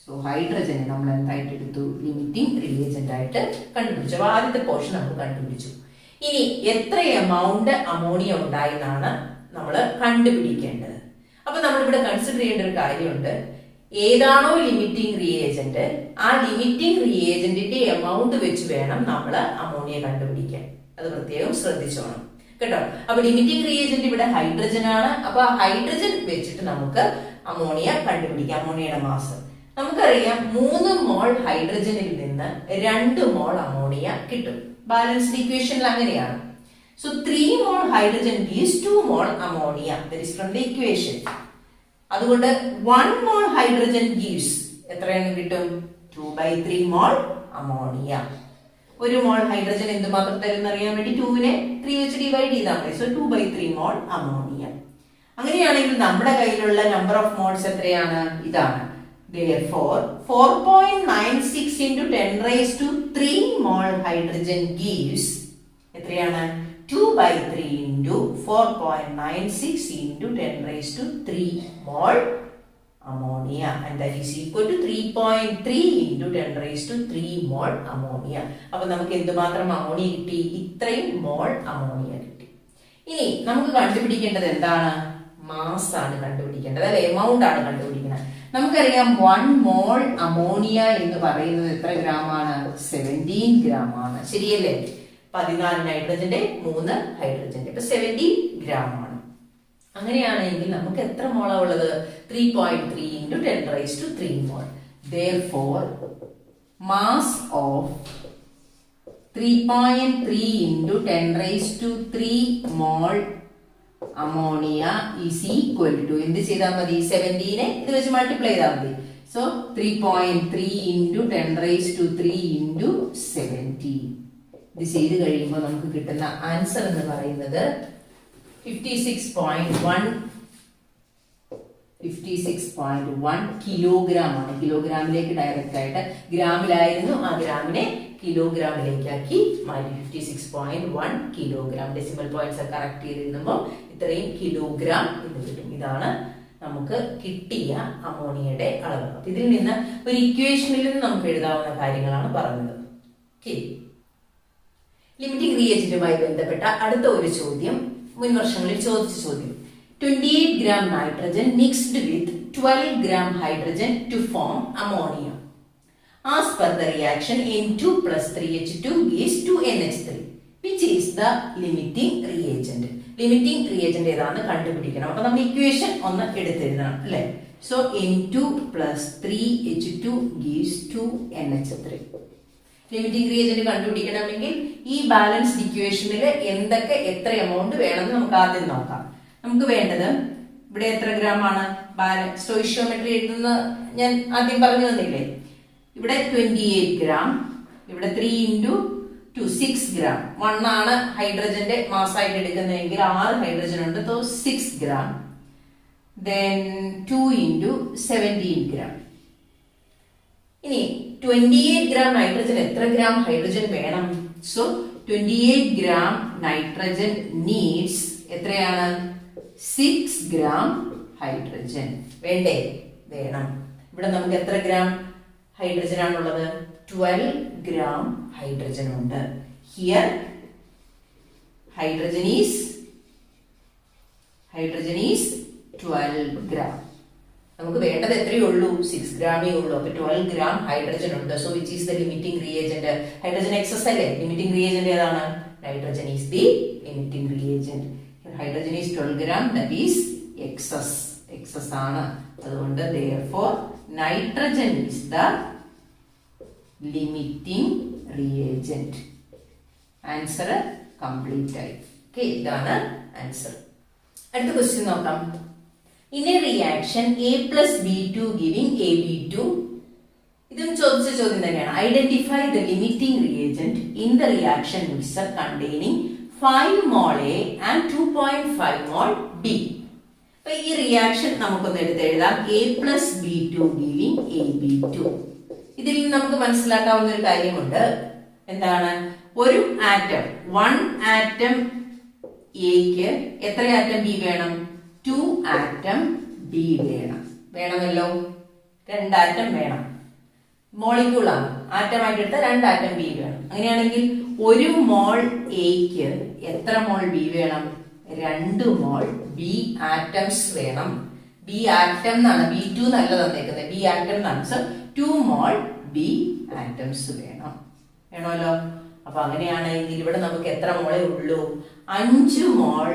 സോ ഹൈഡ്രജനെ നമ്മൾ എന്തായിട്ട് എടുത്തു? ലിമിറ്റിംഗ് റിയേജന്റ് ആയിട്ട് കണ്ടുപിടിച്ചു. അപ്പൊ ആദ്യത്തെ പോർഷൻ നമ്മൾ കണ്ടുപിടിച്ചു. ഇനി എത്ര എമൗണ്ട് അമോണിയ ഉണ്ടായെന്നാണ് നമ്മൾ കണ്ടുപിടിക്കേണ്ടത്. അപ്പൊ നമ്മളിവിടെ കൺസിഡർ ചെയ്യേണ്ട ഒരു കാര്യമുണ്ട്. ഏതാണോ ലിമിറ്റിംഗ് റിയേജന്റ്, ആ ലിമിറ്റിംഗ് റിയേജന്റിന്റെ എമൗണ്ട് വെച്ച് വേണം നമ്മൾ അമോണിയ കണ്ടുപിടിക്കാൻ. അത് പ്രത്യേകം ശ്രദ്ധിച്ചോണം കേട്ടോ. അപ്പൊ ലിമിറ്റിംഗ് റിയേജന്റ് ഇവിടെ ഹൈഡ്രജൻ ആണ്. അപ്പൊ ആ ഹൈഡ്രജൻ വെച്ചിട്ട് നമുക്ക് അമോണിയ കണ്ടുപിടിക്കാം. അമോണിയയുടെ മാസ് നമുക്കറിയാം. 3 മോൾ ഹൈഡ്രജനിൽ നിന്ന് 2 മോൾ അമോണിയ കിട്ടും. ബാലൻസ്ഡ് ഇക്വേഷനിൽ അങ്ങനെയാണ്. So 3 mole hydrogen gives 2 mole ammonia. That is from the equation. അതുകൊണ്ട് 1 മോൾ ഹൈഡ്രജൻ gives എത്രയാണ് കിട്ടും? 2/3 മോൾ അമോണിയ. 1 മോൾ ഹൈഡ്രജൻ എന്തുമാത്രം തരുമെന്ന് അറിയാൻ വേണ്ടി 2നെ 3 വെച്ച് ഡിവൈഡ് ചെയ്താൽ മതി. സോ 2/3 മോൾ അമോണിയ. അങ്ങനെയാണെങ്കിൽ നമ്മുടെ കയ്യിലുള്ള നമ്പർ ഓഫ് മോൾസ് എത്രയാണ്? ഇതാണ്. Therefore 4.96 × 10⁻³ മോൾ ഹൈഡ്രജൻ gives എത്രയാണ്? 2/3 × 4.96 × 10⁻³ mole ammonia. And that is equal to 3.3 × 10⁻³ mole ammonia. അപ്പൊ നമുക്ക് എന്തുമാത്രം അമോണിയ കിട്ടി? ഇത്രയും മോൾ അമോണിയ കിട്ടി. ഇനി നമുക്ക് കണ്ടുപിടിക്കേണ്ടത് എന്താണ്? മാസ് ആണ് കണ്ടുപിടിക്കേണ്ടത്, അല്ലെ? എമൗണ്ട് ആണ് കണ്ടുപിടിക്കുന്നത്. നമുക്കറിയാം 1 മോൾ അമോണിയ എന്ന് പറയുന്നത് എത്ര ഗ്രാം ആണ്? 17 ഗ്രാം ആണ്. ശരിയല്ലേ? 14 നൈട്രജന്റെ 3 ഹൈഡ്രജന്റെ, ഇപ്പൊ 17 ഗ്രാം ആണ്. അങ്ങനെയാണെങ്കിൽ നമുക്ക് എത്ര മോളാ ഉള്ളത്? 3.3 into 10⁻³ mole. Therefore, mass of 3.3 into 10⁻³ mole ammonia is equal to, എന്ത് ചെയ്താൽ മതി? 17 ഇത് വെച്ച് മൾട്ടിപ്ലൈ ചെയ്താൽ മതി. So 3.3 into 10⁻³ into 17. ഇത് ചെയ്ത് കഴിയുമ്പോൾ നമുക്ക് കിട്ടുന്ന ആൻസർ എന്ന് പറയുന്നത് 56.1 കിലോഗ്രാം ആണ്. കിലോഗ്രാമിലേക്ക് ഡയറക്റ്റ് ആയിട്ട്, ഗ്രാമിലായിരുന്നു, ആ ഗ്രാമിനെ കിലോഗ്രാമിലേക്കാക്കി മാറ്റി. 56.1 കിലോഗ്രാം. ഡെസിമൽ പോയിന്റ്സ് കറക്റ്റ് ചെയ്ത് എഴുതുമ്പോൾ ഇത്രയും കിലോഗ്രാം എന്ന് കിട്ടും. ഇതാണ് നമുക്ക് കിട്ടിയ അമോണിയയുടെ അളവ്. അപ്പൊ ഇതിൽ നിന്ന് ഒരു ഇക്വേഷനിൽ നിന്ന് നമുക്ക് എഴുതാവുന്ന കാര്യങ്ങളാണ് പറഞ്ഞത്. ഓക്കെ, ലിമിറ്റിംഗ് റിയേജന്റുമായി ബന്ധപ്പെട്ട അടുത്ത ഒരു ചോദ്യം, മുൻ വർഷങ്ങളിൽ ചോദിച്ച ചോദ്യം. 28 gram nitrogen mixed with 12 gram hydrogen to form ammonia. As per the reaction, N2 plus 3H2 gives 2NH3. Which is the limiting reagent? Limiting reagent ഏതാണെന്ന് കണ്ടുപിടിക്കണം. അപ്പൊ നമ്മൾ ഇക്വേഷൻ ഒന്ന് എടുത്തെഴുതണം, അല്ലെ? So N2 plus 3H2 gives 2NH3. Limiting reagent കണ്ടുപിടിക്കണമെങ്കിൽ ഈ ബാലൻസ്ഡ് ഇക്വേഷനിൽ എന്തൊക്കെ എത്ര എമൗണ്ട് വേണമെന്ന് നമുക്ക് ആദ്യം നോക്കാം. നമുക്ക് വേണ്ടത് ഇവിടെ എത്ര ഗ്രാം ആണ്? സ്റ്റോയിഷ്യോമെട്രി എഴുതുന്ന ഞാൻ ആദ്യം പറഞ്ഞു തന്നില്ലേ? ഇവിടെ 28 ഗ്രാം, ഇവിടെ 3 into 2 6 ഗ്രാം. 1 ആണ് ഹൈഡ്രജന്റെ മാസായിട്ട് എടുക്കുന്നതെങ്കിൽ 6 ഹൈഡ്രജൻ ഉണ്ട്, so 6 gram. Then 2 into 17 gram. ഇനി 28 ഗ്രാം നൈട്രജൻ എത്ര ഗ്രാം ഹൈഡ്രജൻ വേണം? സോ 28 ഗ്രാം നൈട്രജൻ നീഡ്സ് എത്രയാണ്? 6 ഗ്രാം ഹൈഡ്രജൻ. വേണ്ടേ? വേണം. ഇവിടെ നമുക്ക് എത്ര ഗ്രാം ഹൈഡ്രജൻ ആണുള്ളത്? 12 ഗ്രാം ഹൈഡ്രജൻ ഉണ്ട്. Here hydrogen is 12 gram. നമുക്ക് വേണ്ടത് എത്രയേ ഉള്ളൂ? 6 ഗ്രാമേ ഉള്ളൂ. അപ്പൊ 12 ഗ്രാം ഹൈഡ്രജൻ ഉണ്ട്. So which is the limiting reagent? Hydrogen excess അല്ലേ? ലിമിറ്റിംഗ് റിയേജന്റ് ഏതാണ്? Nitrogen is the limiting reagent. Hydrogen is 12 gram, that is excess ആണ്. അതുകൊണ്ട് therefore nitrogen is the limiting reagent. Answer complete ആയി. ഓക്കെ, ഇതാണ് ആൻസർ. അടുത്ത ക്വസ്റ്റ്യൻ നോക്കാം. In a reaction A plus B2 giving AB2, ഇതും ചോദിച്ച ചോദ്യം തന്നെയാണ്. Identify the limiting reagent in the reaction mixture containing 5 mol A and 2.5 mol B. അപ്പൊ ഈ റിയാക്ഷൻ നമുക്കൊന്ന് എടുത്തെഴുതാം. A plus B2 giving AB2. ഇതിൽ നമുക്ക് മനസ്സിലാക്കാവുന്ന ഒരു കാര്യമുണ്ട്. എന്താണ്? ഒരു ആറ്റം, 1 ആറ്റം എക്ക് എത്ര ആറ്റം ബി വേണം? 2 ആറ്റം ബി വേണമല്ലോ. 2 ആറ്റം വേണം. മോളിക്യൂളാണ്, ആറ്റമായിട്ട് എടുത്ത 2 ആറ്റം ബി വേണം. അങ്ങനെയാണെങ്കിൽ 1 മോൾ എക്ക് എത്ര മോൾ ബി വേണം? 2 മോൾ ബി ആറ്റംസ് വേണം. ബി ആറ്റം എന്നാണ്, B2 നല്ല തന്നേക്കുന്നത്, ബി ആറ്റം എന്നാണ്. സോ 2 മോൾ ബി ആറ്റംസ് വേണമല്ലോ. അപ്പൊ അങ്ങനെയാണെങ്കിൽ ഇവിടെ നമുക്ക് എത്ര മോളെ ഉള്ളൂ? 5 മോൾ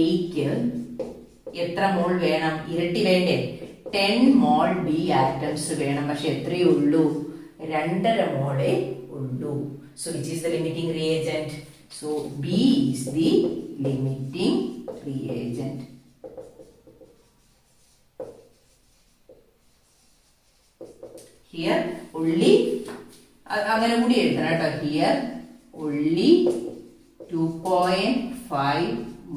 എക്ക് എത്ര മോൾ വേണം? ഇരട്ടി വേണ്ടേ? 10 മോൾ ബി ആറ്റംസ് വേണം. പക്ഷെ എത്രയേ ഉള്ളൂ? 2.5 മോളെ ഉള്ളൂ. So which is the limiting reagent? So B is the limiting reagent. Here only, അങ്ങനെ കൂടി എഴുതണം കേട്ടോ. Here only 2.5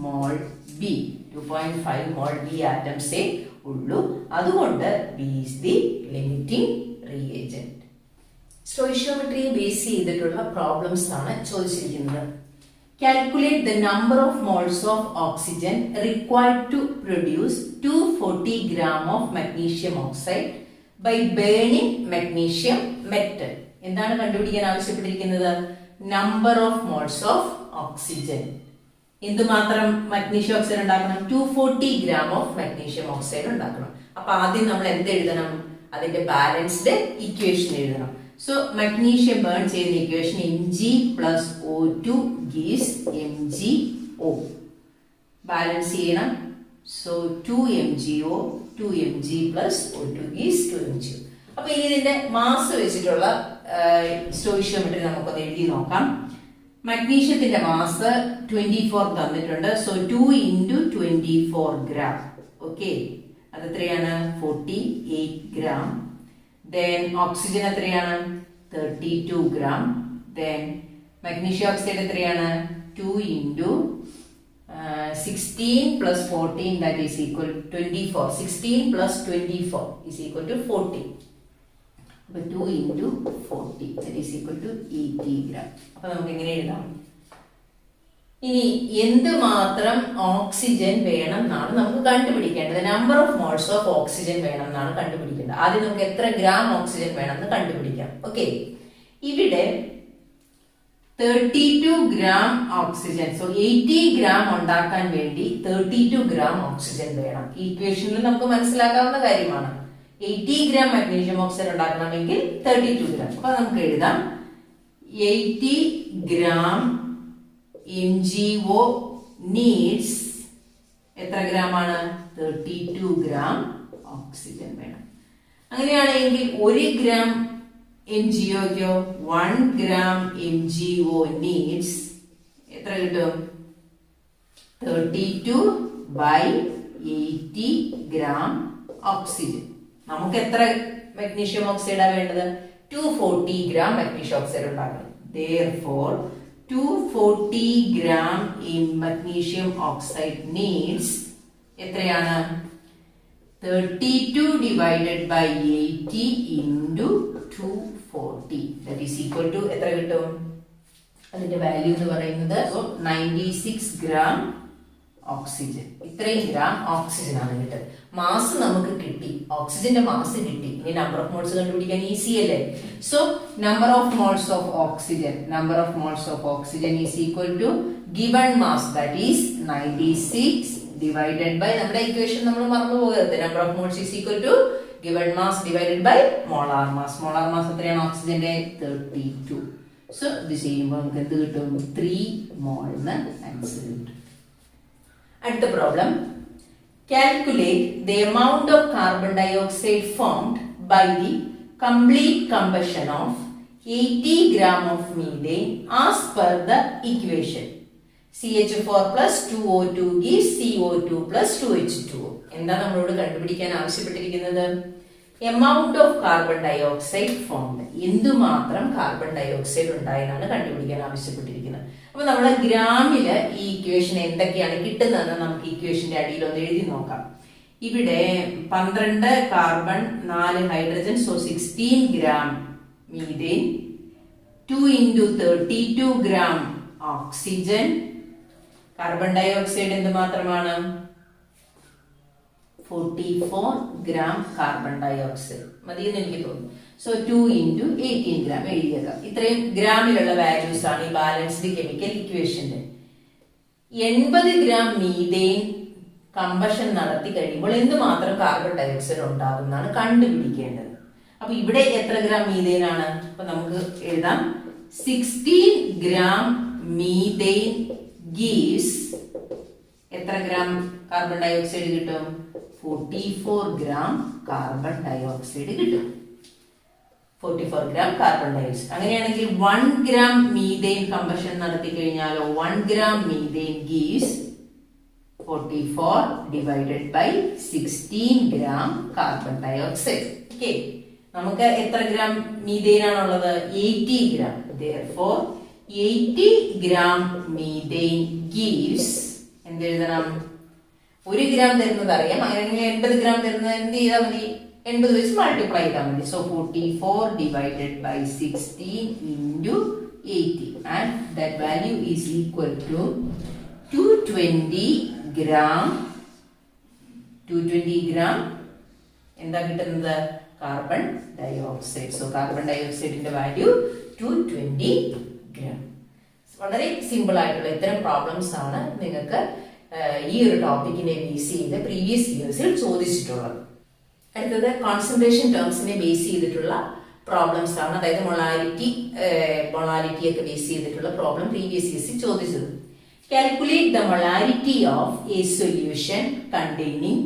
mole B, 2.5 mole B ആറ്റംസേ ഉള്ളൂ. അതുകൊണ്ട് B is the limiting reagent. സ്റ്റോയിഷ്യോമെട്രിയെ ബേസ് ചെയ്തിട്ടുള്ള പ്രോബ്ലംസ് ആണ് ചോദിച്ചിരിക്കുന്നത്. Calculate the number of moles of oxygen required to produce 240 gram of magnesium oxide by burning magnesium metal. എന്താണ് കണ്ടുപിടിക്കാൻ ആവശ്യപ്പെട്ടിരിക്കുന്നത്? Number of moles of oxygen. എന്തുമാത്രം മഗ്നീഷ്യം ഓക്സൈഡ് ഉണ്ടാക്കണം? 240 gram ഓഫ് മഗ്നീഷ്യം ഓക്സൈഡ് ഉണ്ടാക്കണം. അപ്പൊ ആദ്യം നമ്മൾ എന്ത് എഴുതണം? അതിന്റെ ബാലൻസ്ഡ് ഇക്വേഷൻ എഴുതണം. സോ മഗ്നീഷ്യം ബേൺ ചെയ്യുന്ന equation Mg plus O2 gives MgO. Balance ചെയ്യണം. So 2MgO 2Mg plus O2 gives 2MgO. അപ്പൊ ഇനി ഇതിന്റെ മാസ് വെച്ചിട്ടുള്ള സ്റ്റോയിഷ്യോമെട്രി നമുക്കൊന്ന് എഴുതി നോക്കാം. മഗ്നീഷ്യത്തിന്റെ മാസ് 24 തന്നിട്ടുണ്ട്. So 2 into 24 gram. ഓക്കെ, അത് എത്രയാണ്? 48 gram. Then ഓക്സിജൻ എത്രയാണ്? 32 gram. Then മഗ്നീഷ്യം ഓക്സൈഡ് എത്രയാണ്? 2 into 16 plus 14 that is equal to 24. 16 plus 24 is equal to 40. അപ്പൊ 2 into 40 that is equal to 80 gram. അപ്പൊ നമുക്ക് എങ്ങനെ എഴുതാം? ഇനി എന്തുമാത്രം ഓക്സിജൻ വേണം എന്നാണ് നമുക്ക് കണ്ടുപിടിക്കേണ്ടത്. Number of moles of oxygen വേണം എന്നാണ് കണ്ടുപിടിക്കേണ്ടത്. ആദ്യം നമുക്ക് എത്ര ഗ്രാം ഓക്സിജൻ വേണം എന്ന് കണ്ടുപിടിക്കാം. ഓക്കെ, ഇവിടെ 32 gram ഓക്സിജൻ. സോ 80 gram ഉണ്ടാക്കാൻ വേണ്ടി 32 gram ഓക്സിജൻ വേണം. ഈ ഇക്വേഷനിൽ നമുക്ക് മനസ്സിലാക്കാവുന്ന കാര്യമാണ്. 80 gram മഗ്നീഷ്യം ഓക്സൈഡ് ഉണ്ടാക്കണമെങ്കിൽ 32 gram. അപ്പൊ നമുക്ക് എഴുതാം 80 gram MgO needs എത്ര ഗ്രാം ആണ്? 32 gram ഓക്സിജൻ വേണം. അങ്ങനെയാണെങ്കിൽ 1 gram MgOക്കോ 1 gram MgO needs എത്ര കിട്ടും? 32 by 80 gram ഓക്സിജൻ. നമുക്ക് എത്ര മഗ്നീഷ്യം ഓക്സൈഡാ വേണ്ടത്? 240 gram മഗ്നീഷ്യം ഓക്സൈഡ് ഉണ്ടാക്കണം. Therefore 240 gram in magnesium oxide needs എത്രയാണ്? 32 divided by 80 into 240 that is equal to എത്ര കിട്ടും? അതിന്റെ വാല്യൂ എന്ന് പറയുന്നത് 96 gram ഓക്സിജൻ. ഇത്രയും ഗ്രാം ഓക്സിജൻ ആണ് കിട്ടുന്നത്. മാസ് നമുക്ക് കിട്ടി, ഓക്സിജന്റെ മാസ് കിട്ടി. ഇനി നമ്പർ ഓഫ് മോൾസ് കണ്ടുപിടിക്കാൻ ഈസി അല്ലേ? So number of moles of oxygen is equal to given mass that is 96 divided by നമ്മുടെ ഇക്വേഷൻ നമ്മൾ മറന്നു പോകരുത്. Number of moles is equal to given mass divided by molar mass. Molar mass എത്രയാണ് ഓക്സിജന്റെ? 32. സോ ഇത് ചെയ്യുമ്പോൾ നമുക്ക് എന്ത് കിട്ടും? 3 mol എന്ന് ആൻസർ കിട്ടും. അടുത്ത problem, calculate the amount of carbon dioxide formed by the complete combustion of 80 gram of methane as per the equation CH4 plus 2O2 gives CO2 plus 2H2O. എന്താ നമ്മളോട് കണ്ടുപിടിക്കാൻ ആവശ്യപ്പെട്ടിരിക്കുന്നത്? Amount of carbon dioxide formed, എന്തുമാത്രം കാർബൺ ഡയോക്സൈഡ് ഉണ്ടായെന്നാണ് കണ്ടുപിടിക്കാൻ ആവശ്യപ്പെട്ടിരിക്കുന്നത്. അപ്പൊ നമ്മളെ ഗ്രാമില് ഈ ഇക്വേഷൻ എന്തൊക്കെയാണ് കിട്ടുന്നതെന്ന് നമുക്ക് ഇക്വേഷന്റെ അടിയിൽ ഒന്ന് എഴുതി നോക്കാം. ഇവിടെ 12 carbon 4 hydrogen, so 16 gram methane, 2 into 32 gram oxygen. Carbon dioxide എന്തുമാത്രമാണ്? 44 gram കാർബൺ ഡയോക്സൈഡ് മതിയെന്ന് എനിക്ക് തോന്നുന്നു. സോ 2 into 18 gram എഴുതിയേക്കാം. ഇത്രയും ഗ്രാമിലുള്ള വാല്യൂസ് ആണ് ഈ ബാലൻസ്ഡ് കെമിക്കൽ ഇക്വേഷന്റെ. 80 gram മീഥേൻ കമ്പഷൻ നടത്തി കഴിയുമ്പോൾ എന്തുമാത്രം കാർബൺ ഡയോക്സൈഡ് ഉണ്ടാകും എന്നാണ് കണ്ടുപിടിക്കേണ്ടത്. അപ്പൊ ഇവിടെ എത്ര ഗ്രാം മീഥേൻ ആണ്? അപ്പൊ നമുക്ക് എഴുതാം 16 gram മീഥേൻ ഗീവ്സ് എത്ര ഗ്രാം കാർബൺ ഡയോക്സൈഡ് കിട്ടും? 44 gram കാർബൺ ഡയോക്സൈഡ് കിട്ടും. 44 gram കാർബൺ ഡയോക്സൈഡ്. അങ്ങനെയാണെങ്കിൽ 1 gram മീഥേൻ കമ്പഷൻ നടത്തി കഴിഞ്ഞാലോ 1 gram methane gives 44 divided by 16 gram carbon dioxide. Okay, നമുക്ക് എത്ര ഗ്രാം മീഥേൻ ആണുള്ളത്? 80 gram. Therefore 80 gram methane gives എന്തെഴുതണം? 1 gram തരുന്നത് അറിയാം. അങ്ങനെയാണെങ്കിൽ 80 gram തരുന്നത് എന്ത് ചെയ്താൽ മതി? 80 വെച്ച് മൾട്ടിപ്ലൈ ചെയ്താൽ മതി. So 44 divided by 16 into 80 and that value is equal to 220 gram. 220 gram എന്താ കിട്ടുന്നത്? Carbon dioxide. സോ കാർബൺ ഡയോക്സൈഡിന്റെ വാല്യൂ 220 gram. വളരെ സിമ്പിൾ ആയിട്ടുള്ള ഇത്തരം പ്രോബ്ലംസ് ആണ് നിങ്ങൾക്ക് ഈ ഒരു ടോപ്പിക്കിനെ ബേസ് ചെയ്ത് പ്രീവിയസ് ഇയേഴ്സിൽ ചോദിച്ചിട്ടുള്ളത്. അടുത്തത് കോൺസെൻട്രേഷൻ ടേംസിനെ ബേസ് ചെയ്തിട്ടുള്ള പ്രോബ്ലംസ് ആണ്. അതായത് മൊളാലിറ്റി ഒക്കെ ബേസ് ചെയ്തിട്ടുള്ള പ്രോബ്ലം പ്രീവിയസ് ഇയേഴ്സിൽ ചോദിച്ചത്. Calculate the molality of a solution containing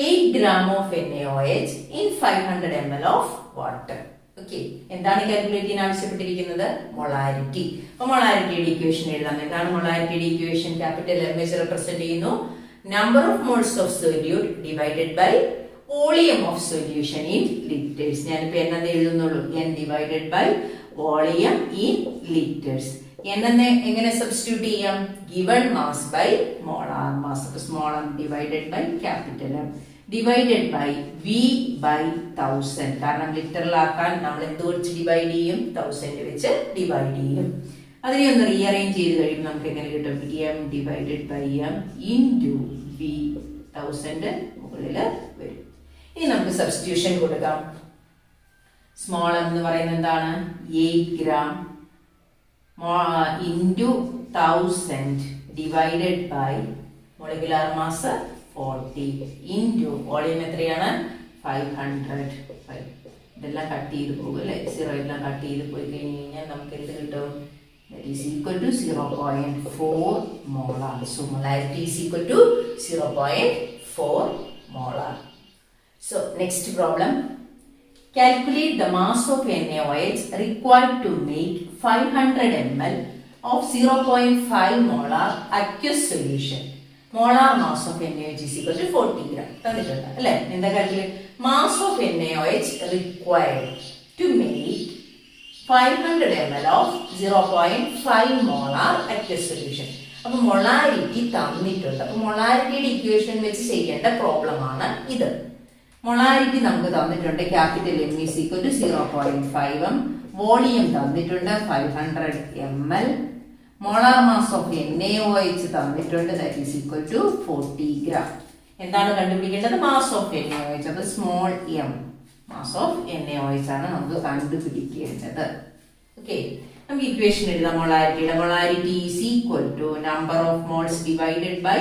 8 gram of NaOH in 500 ml of water. Okay, എന്താണ് കാൽക്കുലേറ്റ് ചെയ്യാൻ ആവശ്യപ്പെട്ടിരിക്കുന്നത്? മൊളാരിറ്റി. അപ്പൊ മൊളാരിറ്റിയുടെ ഇക്വേഷൻ എഴുതാം. എന്താണ് മൊളാരിറ്റിയുടെ ഇക്വേഷൻ? ക്യാപിറ്റൽ M വെച്ച് റെപ്രസെന്റ് ചെയ്യുന്നു. Number of moles of solute divided by volume of solution in litres. ഞാനിപ്പോ എന്നത് എഴുതുന്നുള്ളൂ. N divided by volume in litres. എന്നെ എങ്ങനെ സബ്സ്റ്റിറ്റ്യൂട്ട് ചെയ്യാം? Given mass by molar mass. Small m divided by capital M divided by V by 1000. കാരണം ലിറ്ററിലാക്കാൻ നമ്മൾ എന്ത് വെച്ച് ഡിവൈഡ് ചെയ്യും? 1000 വെച്ച് ഡിവൈഡ് ചെയ്യും. അതിനെ ഒന്ന് റീഅറേഞ്ച് ചെയ്ത് കഴിയുമ്പോൾ നമുക്ക് എങ്ങനെ കിട്ടും? M divided by M into V. 1000 മുകളിൽ വരും. ഇനി നമുക്ക് സബ്സ്റ്റിറ്റ്യൂഷൻ കൊടുക്കാം. സ്മോൾ m എന്ന് പറയുന്നത് എന്താണ്? 8 gram into 1000 divided by molecular mass 40 into volume എത്രയാണ്? 500. ഇതെല്ലാം കട്ട് ചെയ്ത് പോകും അല്ലേ? 0 എല്ലാം കട്ട് ചെയ്ത് പോയി കഴിഞ്ഞ് കഴിഞ്ഞാൽ നമുക്ക് എന്ത് കിട്ടും? That is equal to 0.4 molar. So molarity is equal to 0.4 molar. So next problem. Calculate the mass of NaOH required to make 500 ml of 0.5 molar aqueous solution. Molar mass of NaOH is equal to 40 gram. തന്നിട്ടുണ്ട് അല്ലേ? എന്താ calculate? Mass of NaOH required to make 500 ml of 0.5 molar aqueous solution. അപ്പൊ മൊളാരിറ്റി തന്നിട്ടുണ്ട്. അപ്പൊ മൊളാരിറ്റിയുടെ ഇക്വേഷൻ വെച്ച് ചെയ്യേണ്ട പ്രോബ്ലം ആണ് ഇത്. മൊളാരിറ്റി നമുക്ക് തന്നിട്ടുണ്ട്. Capital M is equal to 0.5 m. Volume തന്നിട്ടുണ്ട് 500 ml. Molar mass of NaOH തന്നിട്ടുണ്ട്. That is equal to 40 gram. എന്താണ് കണ്ടുപിടിക്കേണ്ടത്? Mass of NaOH. അത് small m. Mass of NaOH ആണ് നമുക്ക് കണ്ടുപിടിക്കേണ്ടത്. ഓക്കെ, നമുക്ക് ഇക്വേഷൻ എഴുതാം. Molarity is equal to number of moles divided by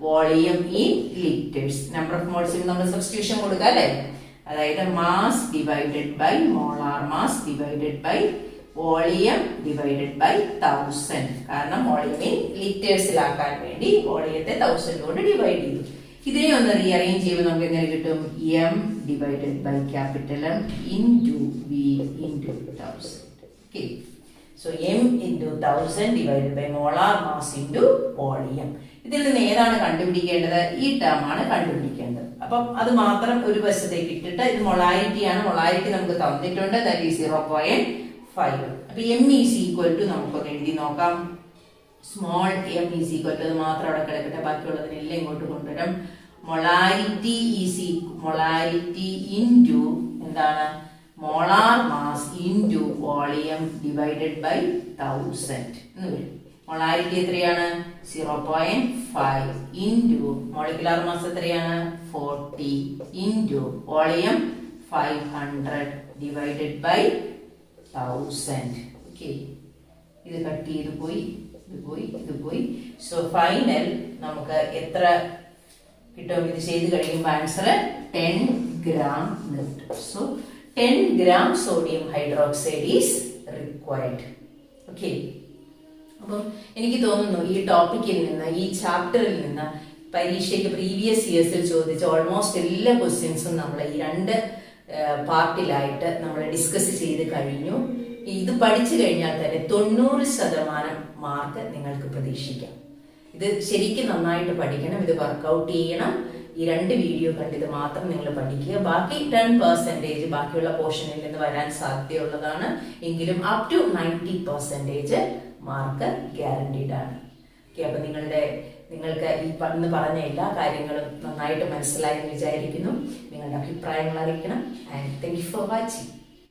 volume in litres. Number of മോൾസിന് നമ്മൾ സബ്സ്റ്റിറ്റ്യൂഷൻ കൊടുക്കുക അല്ലേ? അതായത് mass divided by molar mass divided by volume divided by 1000. കാരണം വോളിയം ഇൻ ലിറ്റേഴ്സിലാക്കാൻ വേണ്ടി വോളിയത്തെ 1000 കൊണ്ട് ഡിവൈഡ് ചെയ്തു. ഇതിനെ ഒന്ന് റീഅറേഞ്ച് ചെയ്യുമ്പോൾ നമുക്ക് എങ്ങനെ കിട്ടും? M divided by capital M into V into 1000. Okay, so M into 1000 divided by molar mass into volume. ഇതിൽ നിന്ന് ഏതാണ് കണ്ടുപിടിക്കേണ്ടത്? ഈ ടേം ആണ് കണ്ടുപിടിക്കേണ്ടത്. അപ്പം അത് മാത്രം ഒരു വശത്തേക്ക് ഇട്ടിട്ട് ഇത് മൊളാരിറ്റി ആണ്. മൊളാരിറ്റി നമുക്ക് തന്നിട്ടുണ്ട്. That is 0.5. അപ്പൊ M ഈസ് ഈക്വൽ ടു നമുക്കൊന്ന് എഴുതി നോക്കാം. Small m is equal to, അത് മാത്രം അവിടെ കിടക്കട്ടെ, ബാക്കിയുള്ളതിനെല്ലാം ഇങ്ങോട്ട് കൊണ്ടുവരും. മൊളാരിറ്റി ഇൻറ്റു എന്താണ്? Molar mass into volume divided by 1000 എന്ന് വരും. മൊളാരിറ്റി എത്രയാണ്? 0.5 ഇൻറ്റു മോളിക്കുലാർ മാസ് എത്രയാണ്? 40 into volume 500 divided by 1000. Okay, ഇത് കട്ട് ചെയ്ത് പോയി, ഇത് പോയി. സോ ഫൈനൽ നമുക്ക് എത്ര കിട്ടും? ഇത് ചെയ്ത് കഴിയുമ്പോൾ ആൻസർ 10 gram കിട്ടും. So 10 gram sodium hydroxide is required. Okay, അപ്പം എനിക്ക് തോന്നുന്നു ഈ ടോപ്പിക്കിൽ നിന്ന്, ഈ ചാപ്റ്ററിൽ നിന്ന് പരീക്ഷയ്ക്ക് പ്രീവിയസ് ഇയേഴ്സിൽ ചോദിച്ച ഓൾമോസ്റ്റ് എല്ലാ ക്വസ്റ്റ്യൻസും നമ്മൾ ഈ 2 പാർട്ടിലായിട്ട് നമ്മൾ ഡിസ്കസ് ചെയ്ത് കഴിഞ്ഞു. ഇത് പഠിച്ചു കഴിഞ്ഞാൽ തന്നെ 90% മാർക്ക് നിങ്ങൾക്ക് പ്രതീക്ഷിക്കാം. ഇത് ശരിക്കും നന്നായിട്ട് പഠിക്കണം, ഇത് വർക്കൗട്ട് ചെയ്യണം. ഈ 2 വീഡിയോ കണ്ടിത് മാത്രം നിങ്ങൾ പഠിക്കുക. ബാക്കി 10% ബാക്കിയുള്ള പോർഷനിൽ നിന്ന് വരാൻ സാധ്യതയുള്ളതാണ്. എങ്കിലും അപ് ടു 90% മാർക്ക് ഗ്യാരണ്ടീഡ് ആണ്. ഓക്കെ, അപ്പൊ നിങ്ങൾക്ക് ഈ ഇന്ന് പറഞ്ഞ എല്ലാ കാര്യങ്ങളും നന്നായിട്ട് മനസ്സിലായെന്ന് വിചാരിക്കുന്നു. നിങ്ങളുടെ അഭിപ്രായങ്ങൾ അറിയിക്കണം. And thank you for watching.